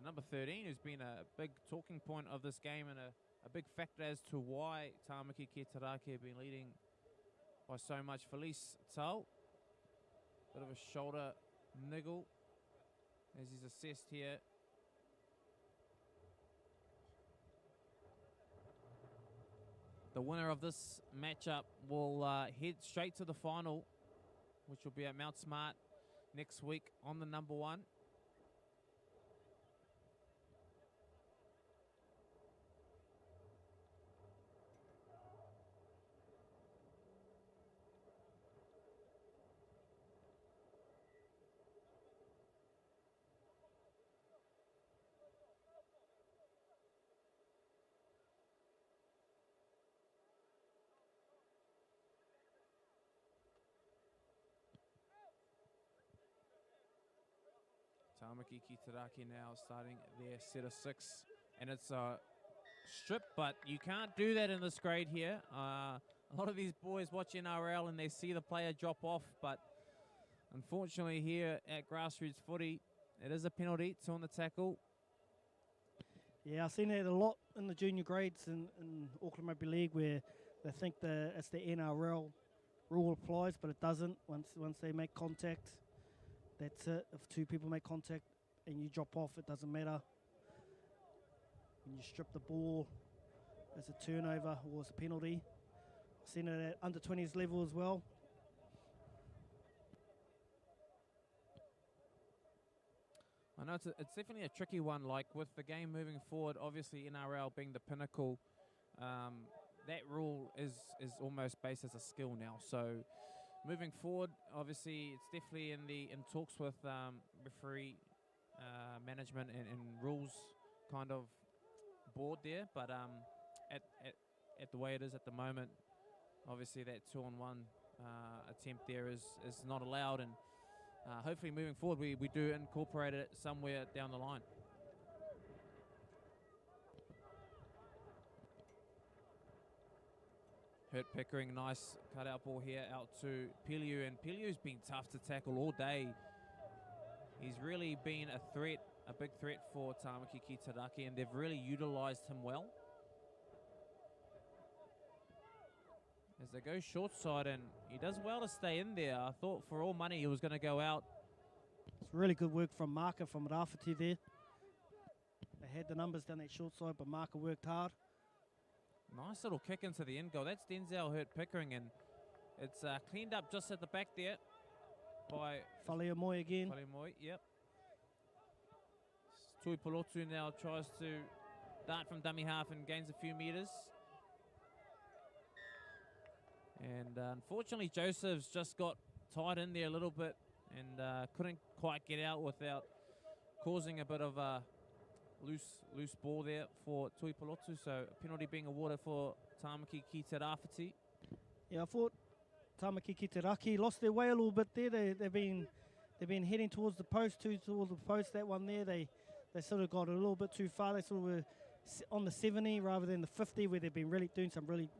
number 13, who's been a big talking point of this game and a big factor as to why Tāmaki ki te Raki have been leading by so much. Felice Tal, bit of a shoulder niggle as he's assessed here. The winner of this matchup will head straight to the final, which will be at Mount Smart next week on the number 1. Tāmaki ki te Raki now starting their set of 6, and it's a strip, but you can't do that in this grade here. A lot of these boys watch NRL and they see the player drop off, but Unfortunately, here at grassroots footy, it is a penalty to on the tackle. Yeah, I've seen it a lot in the junior grades in Auckland Rugby League where they think it's the NRL rule applies, but it doesn't. Once they make contact, that's it. If two people make contact and you drop off, it doesn't matter. When you strip the ball, it's a turnover or it's a penalty. I've seen it at under 20s level as well. I know it's definitely a tricky one. Like with the game moving forward, obviously NRL being the pinnacle, that rule is almost based as a skill now. So moving forward, obviously it's definitely in talks with referee management and rules kind of board there. But at the way it is at the moment, obviously that 2-on-1 attempt there is not allowed, and hopefully moving forward we do incorporate it somewhere down the line. Hurt Pickering, nice cutout ball here out to Piliu, and Piliu's been tough to tackle all day. He's really been a big threat for Tāmaki ki te Raki, and they've really utilised him well. As they go short side, and he does well to stay in there. I thought for all money he was going to go out. It's really good work from Marker from Rawhiti there. They had the numbers down that short side, but Marker worked hard. Nice little kick into the end goal. That's Denzel Hurt Pickering, and it's cleaned up just at the back there by Faleamoy again. Faleamoy, yep. Tui Polotu now tries to dart from dummy half and gains a few metres. And unfortunately, Joseph's just got tied in there a little bit and couldn't quite get out without causing a bit of a loose ball there for Tui Polotu. So a penalty being awarded for Tāmaki ki te Rawhiti. Yeah, I thought Tāmaki ki te Raki lost their way a little bit there. They've been heading towards the post, towards the post. That one there, they sort of got a little bit too far. They sort of were on the 70 rather than the 50, where they've been really doing some really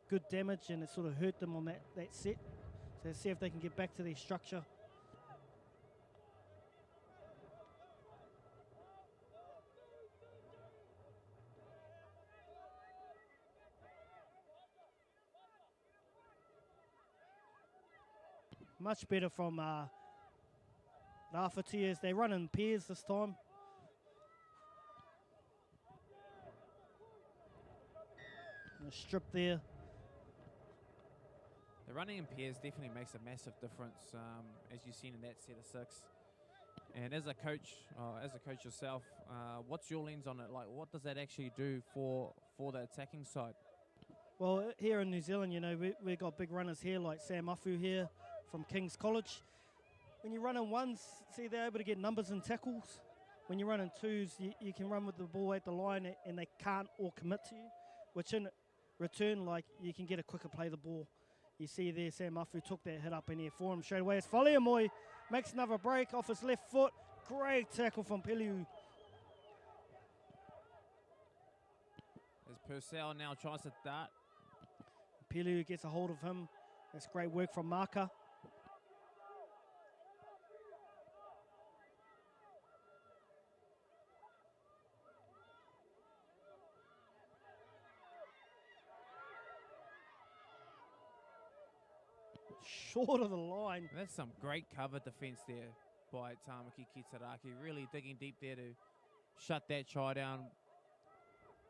good damage, and it sort of hurt them on that set. So let's see if they can get back to their structure. Much better from Rawhiti as they run in pairs this time. And a strip there. The running in pairs definitely makes a massive difference, as you've seen in that set of 6. And as a coach yourself, what's your lens on it? Like, what does that actually do for the attacking side? Well, here in New Zealand, you know, we've got big runners here like Sam Afu here from King's College. When you run in ones, see, they're able to get numbers and tackles. When you run in twos, you can run with the ball at the line and they can't all commit to you, which in return, like, you can get a quicker play the ball. You see there, Sam Afu took that hit up in here for him straight away. As Faleamoy makes another break off his left foot. Great tackle from Piliu. As Purcell now tries to dart. Piliu gets a hold of him. That's great work from Marker. Short of the line. That's some great cover defence there by Tāmaki ki te Raki. Really digging deep there to shut that try down,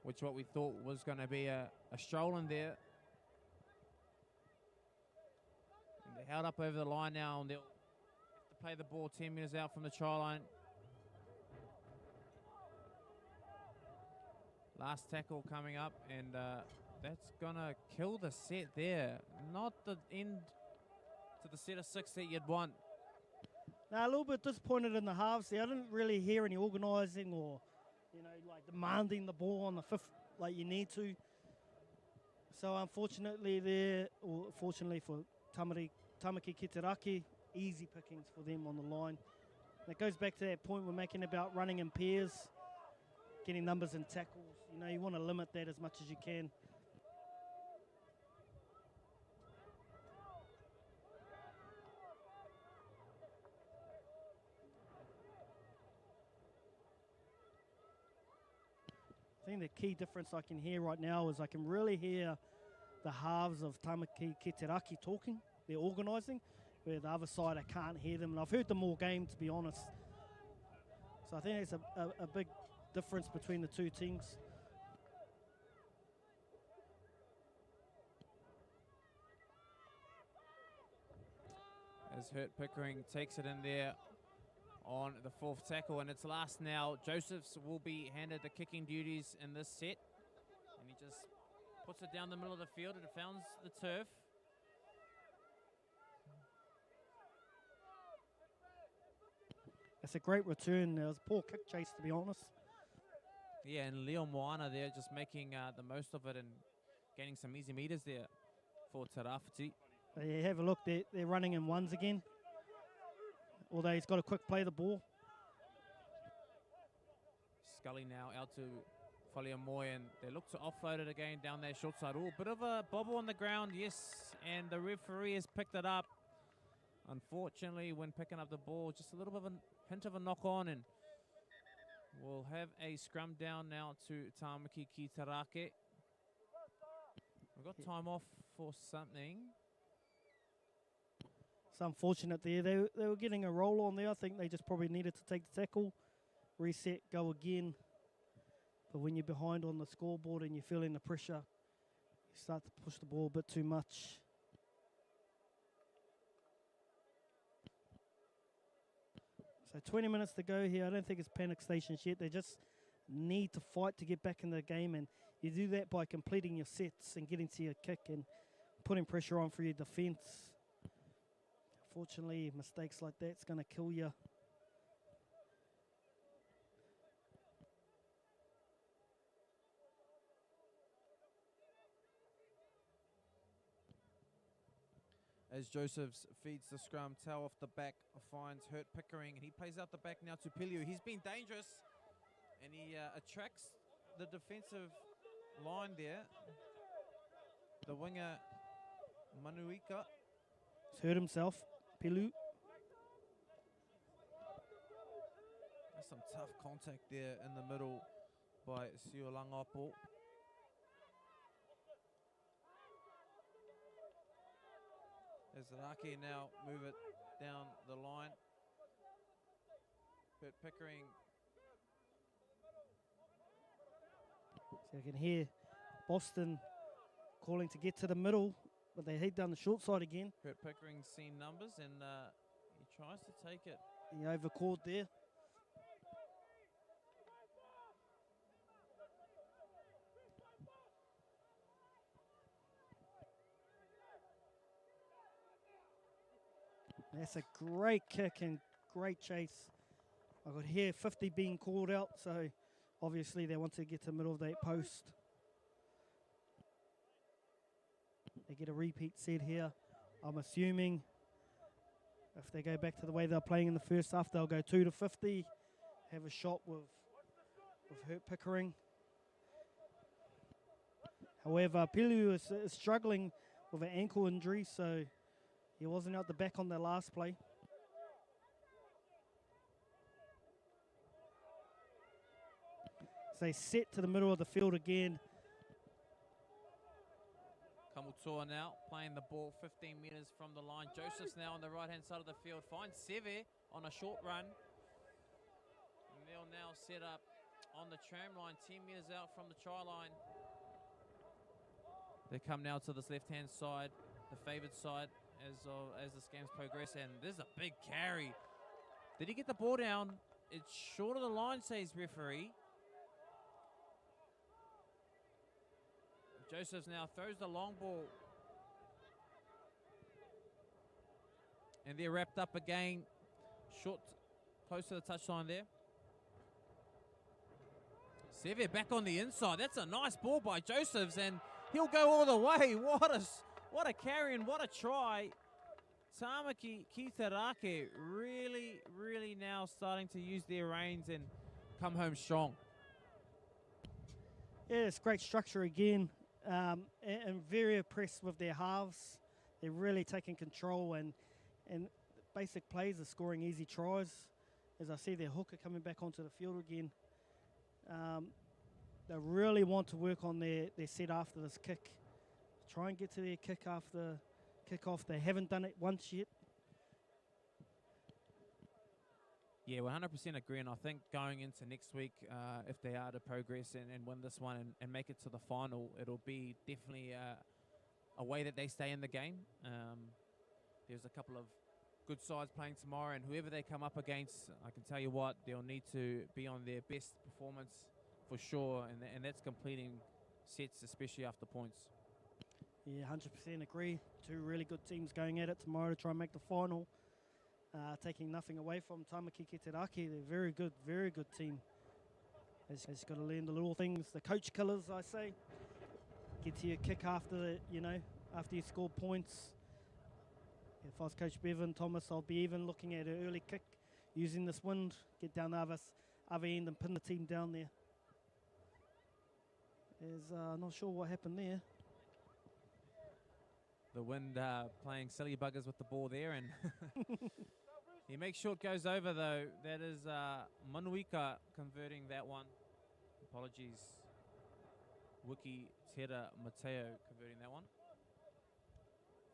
which what we thought was going to be a stroll in there. And they're held up over the line now, and they'll have to play the ball 10 metres out from the try line. Last tackle coming up, and that's going to kill the set there. Not the end to the set of 6 that you'd want. Now, a little bit disappointed in the halves there. I didn't really hear any organising or, you know, like demanding the ball on the 5th like you need to. So unfortunately there, or fortunately for Tāmaki ki te Raki, easy pickings for them on the line. And it goes back to that point we're making about running in pairs, getting numbers and tackles. You know, you want to limit that as much as you can. think the key difference I can hear right now is I can really hear the halves of Tāmaki ki te Raki talking. They're organising, where the other side I can't hear them. And I've heard them all game, to be honest. So I think it's a big difference between the two teams. As Hurt Pickering takes it in there on the fourth tackle, and it's last now. Josephs will be handed the kicking duties in this set, and he just puts it down the middle of the field. It founds the turf. It's a great return. It was a poor kick chase, to be honest. Yeah, and Leo Moana there just making the most of it and gaining some easy meters there for Te Rāwhiti. You have a look, they're running in ones again. Although he's got to quick play the ball. Scully now out to Faliamoy, and they look to offload it again down their short side. Oh, bit of a bobble on the ground, yes, and the referee has picked it up. Unfortunately, when picking up the ball, just a little bit of a hint of a knock on, and we'll have a scrum down now to Tāmaki ki te Raki. We've got time off for something. It's unfortunate there. They were getting a roll on there. I think they just probably needed to take the tackle, reset, go again. But when you're behind on the scoreboard and you're feeling the pressure, you start to push the ball a bit too much. So 20 minutes to go here. I don't think it's panic stations yet. They just need to fight to get back in the game, and you do that by completing your sets and getting to your kick and putting pressure on for your defence. Fortunately, mistakes like that's going to kill you. As Josephs feeds the scrum, tail off the back, finds Hurt Pickering, and he plays out the back now to Piliu. He's been dangerous, and he attracts the defensive line there. The winger, Manuika. He's hurt himself, Piliu. There's some tough contact there in the middle by Siulangapo. As Raki now move it down the line. Hurt Pickering. So you can hear Boston calling to get to the middle, but they head down the short side again. Hurt Pickering's seen numbers, and he tries to take it. He overcalled there. That's a great kick and great chase. I could hear 50 being called out, so obviously they want to get to the middle of that post. They get a repeat set here. I'm assuming if they go back to the way they're playing in the first half, they'll go 2 to 50, have a shot with Hurt Pickering. However, Piliu is struggling with an ankle injury, so he wasn't out the back on the last play. So they set to the middle of the field again. Kamutoa now playing the ball 15 metres from the line. Joseph's now on the right-hand side of the field. Finds Seve on a short run. And they'll now set up on the tram line, 10 metres out from the try line. They come now to this left-hand side, the favoured side, as the games progress, and there's a big carry. Did he get the ball down? It's short of the line, says referee. Josephs now throws the long ball, and they're wrapped up again, short, close to the touchline there. Seve back on the inside. That's a nice ball by Josephs, and he'll go all the way. What a carry and what a try. Tāmaki ki te Raki really now starting to use their reins and come home strong. Yeah, it's great structure again, and very impressed with their halves. They're really taking control, and basic plays are scoring easy tries. As I see their hooker coming back onto the field again. They really want to work on their set after this kick. Try and get to their kick after kick-off. They haven't done it once yet. Yeah, 100% agree, and I think going into next week, if they are to progress and win this one and make it to the final, it'll be definitely a way that they stay in the game. There's a couple of good sides playing tomorrow, and whoever they come up against, I can tell you what, they'll need to be on their best performance for sure, and that's completing sets, especially after points. Yeah, 100% agree. Two really good teams going at it tomorrow to try and make the final. Taking nothing away from Tāmaki ki te Raki. They're very good team. Has got to learn the little things, the coach killers, I say. Get to your kick after after you score points. If I was Coach Bevan Thomas, I'll be even looking at an early kick, using this wind, get down the other end and pin the team down there. Not sure what happened there. The wind playing silly buggers with the ball there, and he makes sure it goes over, though. That is Manuika converting that one. Apologies. Wiki Tera Mateo converting that one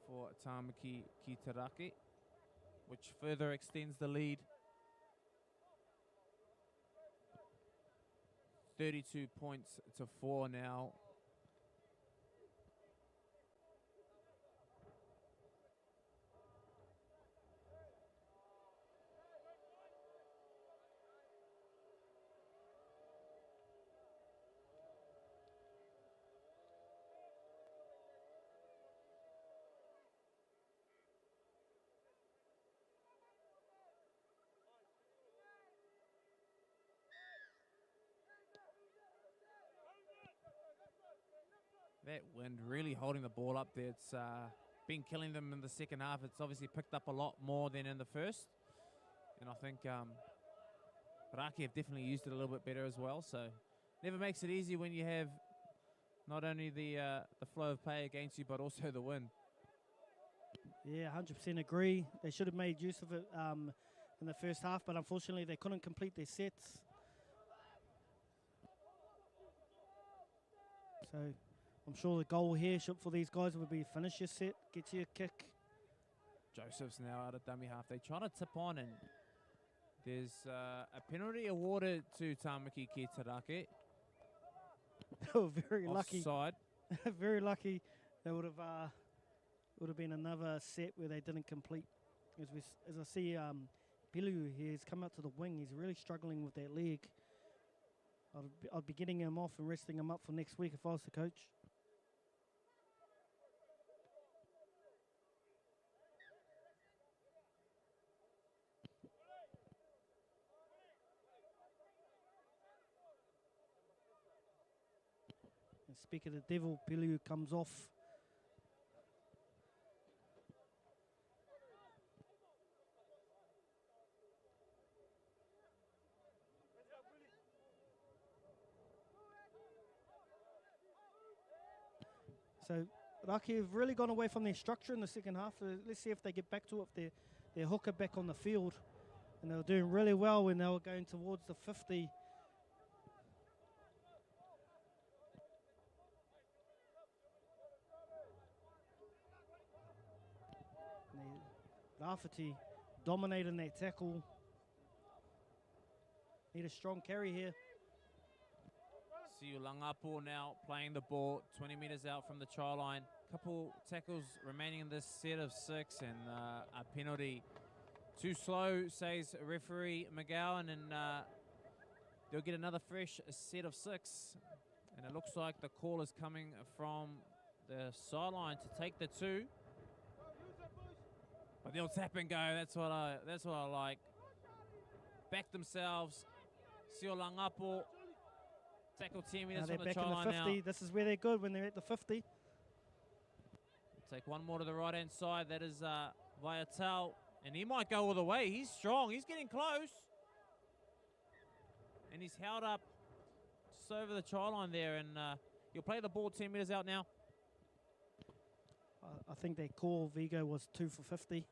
for Tāmaki ki te Raki, which further extends the lead. 32 points to 4 now. That wind really holding the ball up there. It's been killing them in the second half. It's obviously picked up a lot more than in the first. And I think Raki have definitely used it a little bit better as well. So never makes it easy when you have not only the flow of play against you, but also the wind. Yeah, 100% agree. They should have made use of it in the first half, but unfortunately they couldn't complete their sets. So I'm sure the goal here for these guys would be finish your set, get to your kick. Joseph's now out of dummy half. They're trying to tip on, and there's a penalty awarded to Tāmaki ki te Raki. They were very lucky. Offside. Very lucky. They would have been another set where they didn't complete. As I see Pilu here, he's come out to the wing. He's really struggling with that leg. I'd be getting him off and resting him up for next week if I was the coach. And speak of the devil, Pilu comes off. So Raki have really gone away from their structure in the second half. Let's see if they get back to it, if their hooker back on the field. And they were doing really well when they were going towards the 50. Rawhiti dominating that tackle. Need a strong carry here. See Langapo now playing the ball 20 metres out from the try line. Couple tackles remaining in this set of 6, and a penalty. Too slow, says referee McGowan, and they'll get another fresh set of 6. And it looks like the call is coming from the sideline to take the 2. But they'll tap and go. That's what I like. Back themselves. Sio Langapo. Tackle 10 metres from the try line now. This is where they're good, when they're at the 50. Take one more to the right-hand side. That is Vaiatal. And he might go all the way. He's strong. He's getting close. And he's held up just over the try line there. And he'll play the ball 10 metres out now. I think their call, Vigo, was 2 for 50.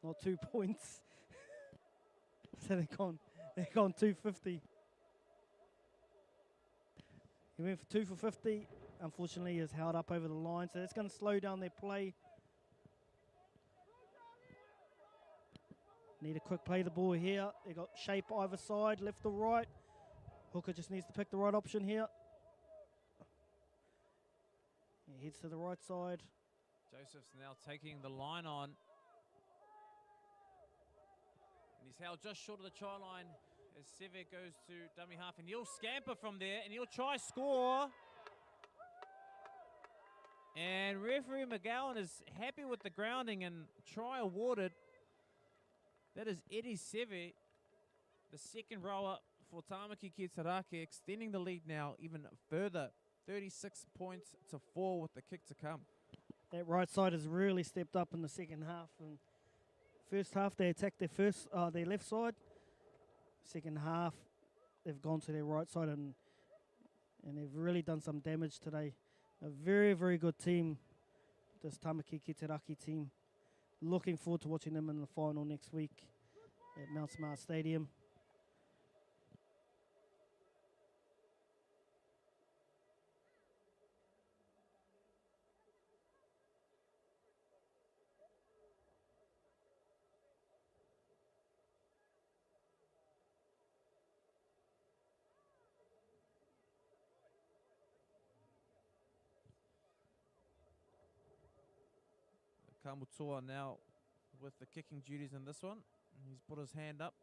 Not 2 points. So they've gone 250. He went for 2 for 50. Unfortunately, is held up over the line, so that's going to slow down their play. Need a quick play the ball here. They got shape either side, left or right. Hooker just needs to pick the right option here. He heads to the right side. Joseph's now taking the line on. And he's held just short of the try line as Seve goes to dummy half. And he'll scamper from there and he'll try score. And referee McGowan is happy with the grounding and try awarded. That is Eddie Seve, the second rower for Tāmaki ki Taraki, extending the lead now even further. 36 points to 4 with the kick to come. That right side has really stepped up in the second half. And first half they attacked their left side. Second half they've gone to their right side and they've really done some damage today. A very, very good team, this Tāmaki ki Taraki team. Looking forward to watching them in the final next week at Mount Smart Stadium. Kamutoa now with the kicking duties in this one. He's put his hand up.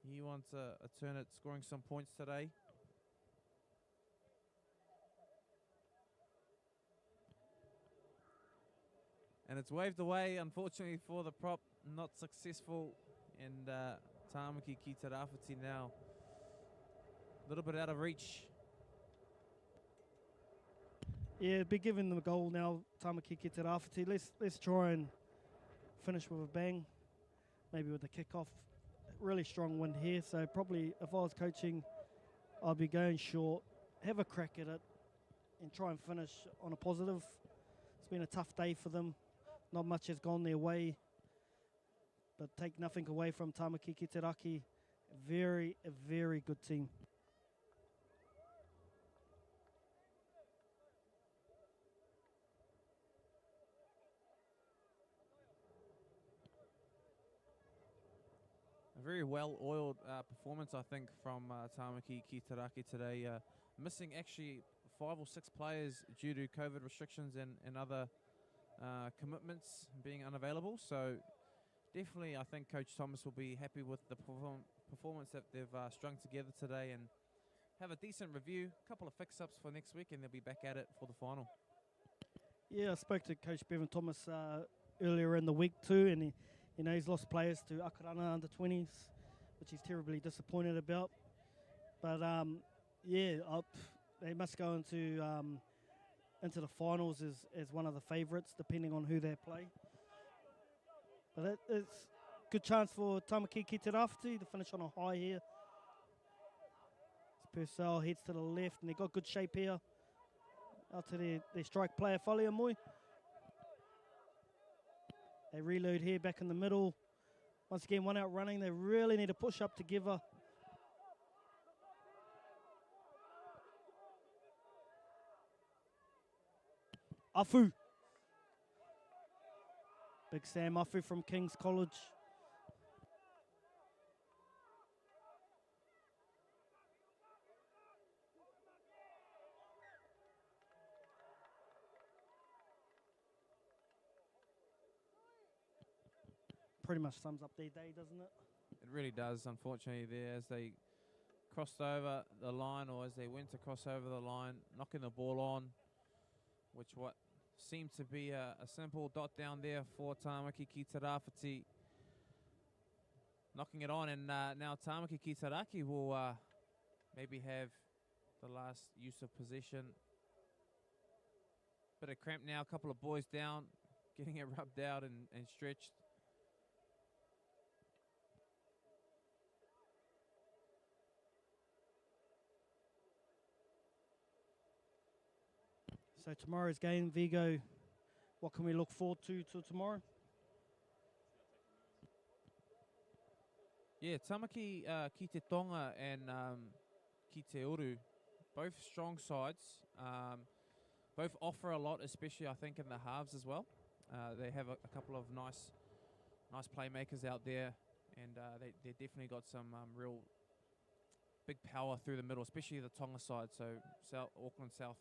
He wants a turn at scoring some points today. And it's waved away, unfortunately, for the prop. Not successful. And Tāmaki ki Rawhiti now a little bit out of reach. Yeah, be giving them a goal now, Tāmaki ki Rawhiti. Let's try and finish with a bang, maybe with a kick-off. Really strong wind here, so probably if I was coaching, I'd be going short, have a crack at it, and try and finish on a positive. It's been a tough day for them. Not much has gone their way, but take nothing away from Tāmaki ki Taraki. A very good team. A very well-oiled performance, I think, from Tāmaki ki Taraki today. Missing actually 5 or 6 players due to COVID restrictions and other commitments being unavailable. So definitely, I think Coach Thomas will be happy with the performance that they've strung together today and have a decent review, a couple of fix-ups for next week, and they'll be back at it for the final. Yeah, I spoke to Coach Bevan Thomas earlier in the week too, and he's lost players to Akarana under 20s, which he's terribly disappointed about. But they must go into the finals as one of the favourites, depending on who they play. But it's a good chance for Tāmaki ki Rawhiti to finish on a high here. Purcell heads to the left, and they've got good shape here. Out to their strike player, Faliamui. They reload here back in the middle. Once again, one out running. They really need to push up together. Afu. Big Sam Afu from King's College. Pretty much sums up their day, doesn't it? It really does, unfortunately, there as they crossed over the line, or as they went to cross over the line, knocking the ball on, which what seemed to be a simple dot down there for Tāmaki ki Rawhiti. Knocking it on, and now Tāmaki ki Taraki will maybe have the last use of possession. Bit of cramp now, a couple of boys down, getting it rubbed out and stretched. So tomorrow's game, Vigo, what can we look forward to tomorrow? Yeah, Tāmaki ki te tonga and ki te uru both strong sides. Both offer a lot, especially I think in the halves as well. They have a couple of nice playmakers out there, and they definitely got some real big power through the middle, especially the Tonga side. So Auckland South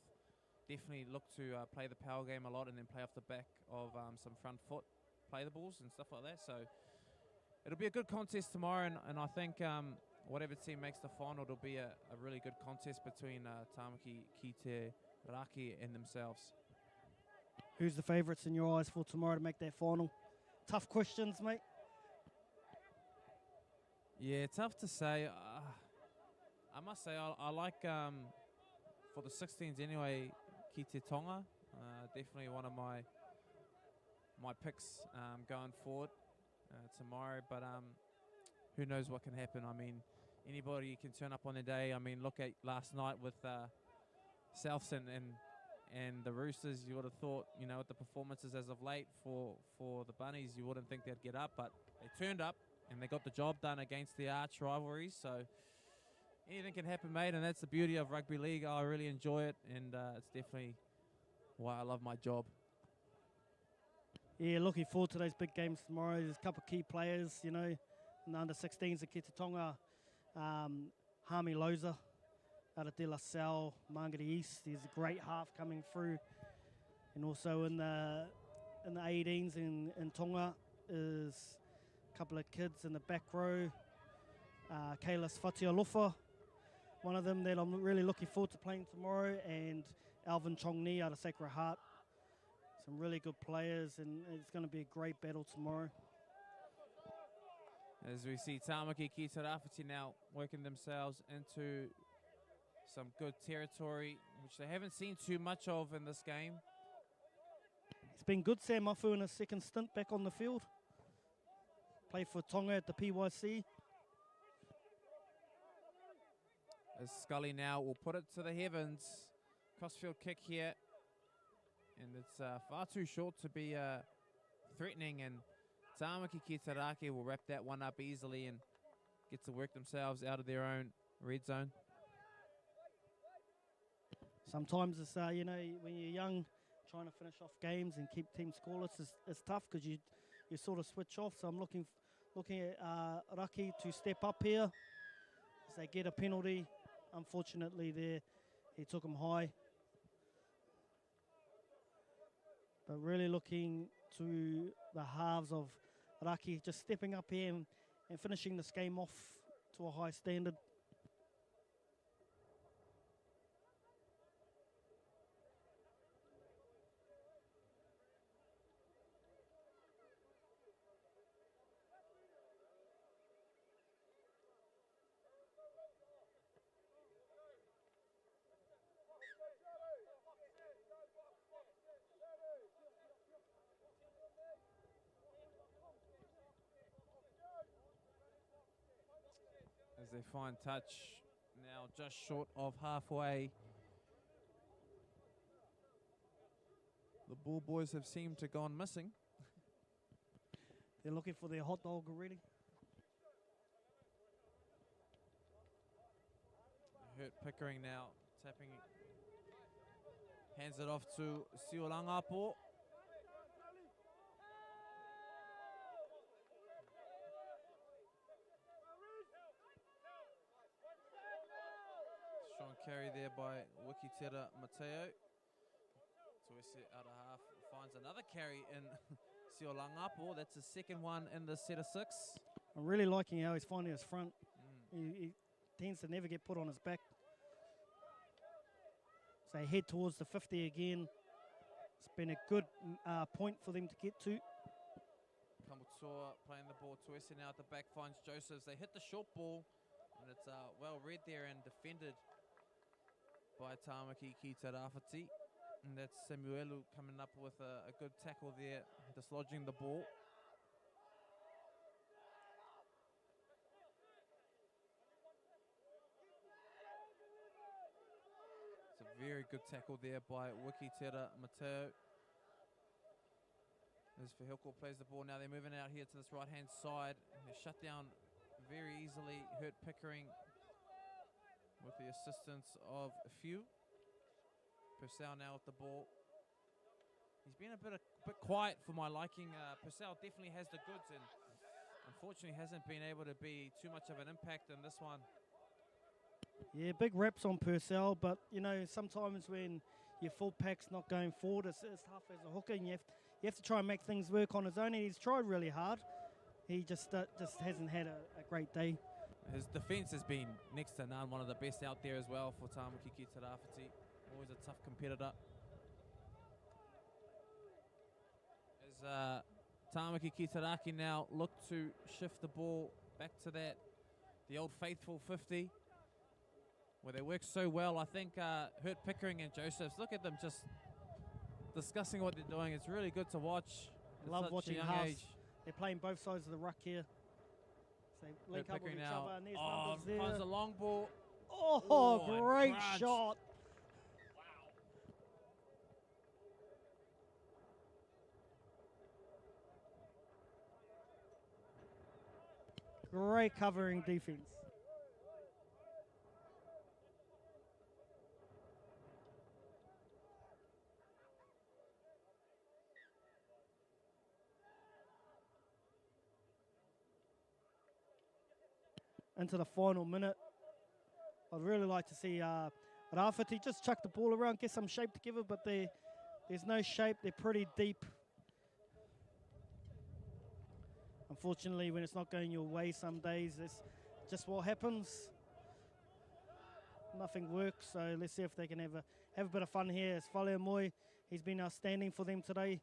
definitely look to play the power game a lot and then play off the back of some front foot play the balls and stuff like that. So it'll be a good contest tomorrow, and I think whatever team makes the final, it'll be a really good contest between Tāmaki, Kite, Raki and themselves. Who's the favourites in your eyes for tomorrow to make that final? Tough questions, mate. Yeah, tough to say. I must say I like, for the 16s anyway, Kite Tonga. Definitely one of my picks going forward tomorrow. But who knows what can happen. I mean, anybody can turn up on their day. I mean, look at last night with Souths and the Roosters. You would have thought, you know, with the performances as of late for the Bunnies, you wouldn't think they'd get up. But they turned up and they got the job done against the arch rivalries. So anything can happen, mate, and that's the beauty of rugby league. I really enjoy it, and it's definitely why I love my job. Yeah, looking forward to those big games tomorrow. There's a couple of key players, you know, in the under-16s at Kite Tonga. Hami Loza out of De La Salle, Mangere East. There's a great half coming through. And also in the 18s in Tonga is a couple of kids in the back row. Kailas Fatialofa, one of them that I'm really looking forward to playing tomorrow, and Alvin Chongni out of Sacred Heart. Some really good players, and it's going to be a great battle tomorrow. As we see Tāmaki Ki Te Rāwhiti now working themselves into some good territory, which they haven't seen too much of in this game. It's been good, Sam Mafu, in his second stint back on the field. Played for Tonga at the PYC. As Scully now will put it to the heavens. Crossfield kick here. And it's far too short to be threatening, and Tāmaki Ki Te Rāwhiti will wrap that one up easily and get to work themselves out of their own red zone. Sometimes it's, you know, when you're young, trying to finish off games and keep teams scoreless is tough because you sort of switch off. So I'm looking at Raki to step up here as they get a penalty. Unfortunately there, he took him high. But really looking to the halves of Raki just stepping up here and finishing this game off to a high standard. As they find touch now just short of halfway. The Bull Boys have seemed to gone missing. They're looking for their hot dog already. Hurt Pickering now tapping, hands it off to Siolangapo. Strong carry there by Wikitera Mateo. Tuese out of half finds another carry in Siolangapo. That's his second one in the set of 6. I'm really liking how he's finding his front. He tends to never get put on his back. So they head towards the 50 again. It's been a good point for them to get to. Kamutoa playing the ball. Tuese now at the back finds Josephs. They hit the short ball, and it's well read there and defended by Tāmaki Ki Te Rāwhiti. And that's Samuelu coming up with a good tackle there, dislodging the ball. It's a very good tackle there by Wikitera Mateo. As Fehilko plays the ball now, they're moving out here to this right-hand side. And they're shut down very easily. Hurt Pickering with the assistance of a few. Purcell now with the ball. He's been a bit quiet for my liking. Purcell definitely has the goods and unfortunately hasn't been able to be too much of an impact in this one. Yeah, big reps on Purcell, but you know, sometimes when your full pack's not going forward, it's tough as a hooker, and you have to try and make things work on his own, and he's tried really hard. He just hasn't had a great day. His defence has been next to none, one of the best out there as well for Tāmaki ki te Rāwhiti. Always a tough competitor. As Tāmaki ki te Rāwhiti now look to shift the ball back to the old faithful 50, where they work so well. I think Hurt Pickering and Josephs, look at them just discussing what they're doing. It's really good to watch. Love watching halves. They're playing both sides of the ruck here. So they link up with each other, and there's numbers there. Finds a long ball. Oh, great shot. Great covering defense. Into the final minute. I'd really like to see Rawhiti just chuck the ball around, get some shape together, but there's no shape. They're pretty deep. Unfortunately, when it's not going your way some days, it's just what happens. Nothing works, so let's see if they can have a bit of fun here. It's Whale Moi. He's been outstanding for them today.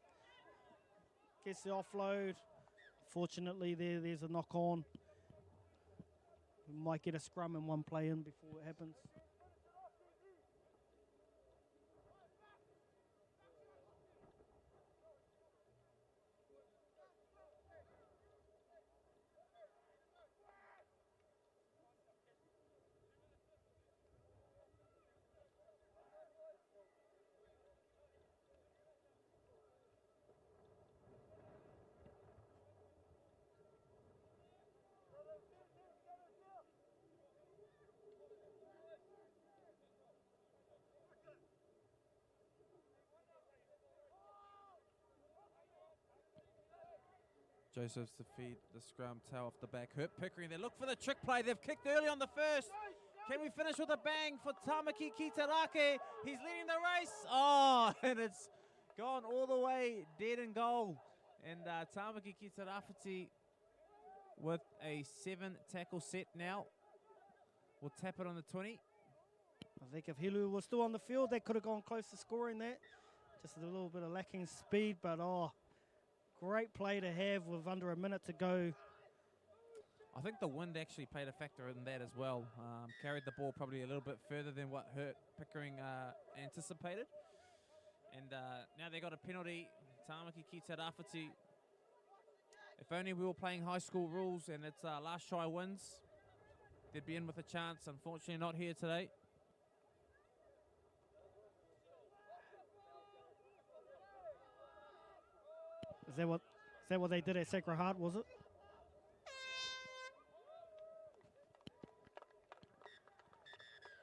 Gets the offload. Fortunately, there's a knock on. We might get a scrum and one play in before it happens. Joseph's to feed the scrum, tail off the back. Hurt Pickering, they look for the trick play. They've kicked early on the first. Can we finish with a bang for Tāmaki ki te Rāwhiti? He's leading the race. Oh, and it's gone all the way dead in goal. And Tāmaki ki te Rāwhiti with a 7 tackle set now. We'll tap it on the 20. I think if Hilu was still on the field, they could have gone close to scoring that. Just a little bit of lacking speed, but great play to have with under a minute to go. I think the wind actually played a factor in that as well. Carried the ball probably a little bit further than what Hurt Pickering anticipated. And now they got a penalty. Tāmaki ki te Rāwhiti. If only we were playing high school rules and it's last try wins, they'd be in with a chance. Unfortunately, not here today. Is that what they did at Sacred Heart, was it?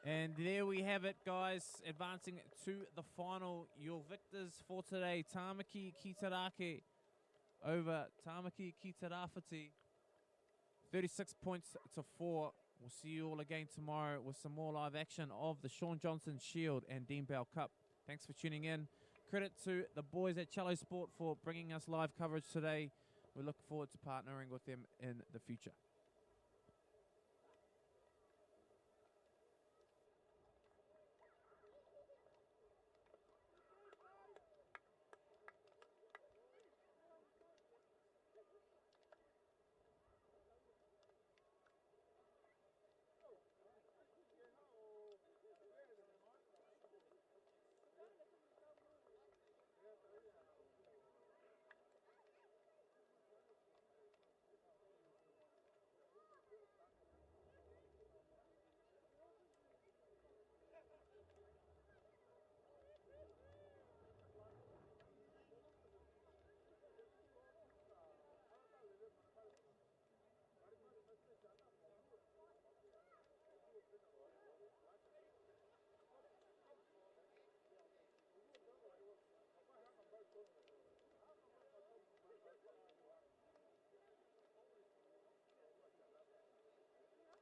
And there we have it, guys. Advancing to the final. Your victors for today, Tāmaki ki te Rāwhiti over Tāmaki ki te Rāwhiti. 36 points to 4. We'll see you all again tomorrow with some more live action of the Sean Johnson Shield and Dean Bell Cup. Thanks for tuning in. Credit to the boys at Cello Sport for bringing us live coverage today. We look forward to partnering with them in the future.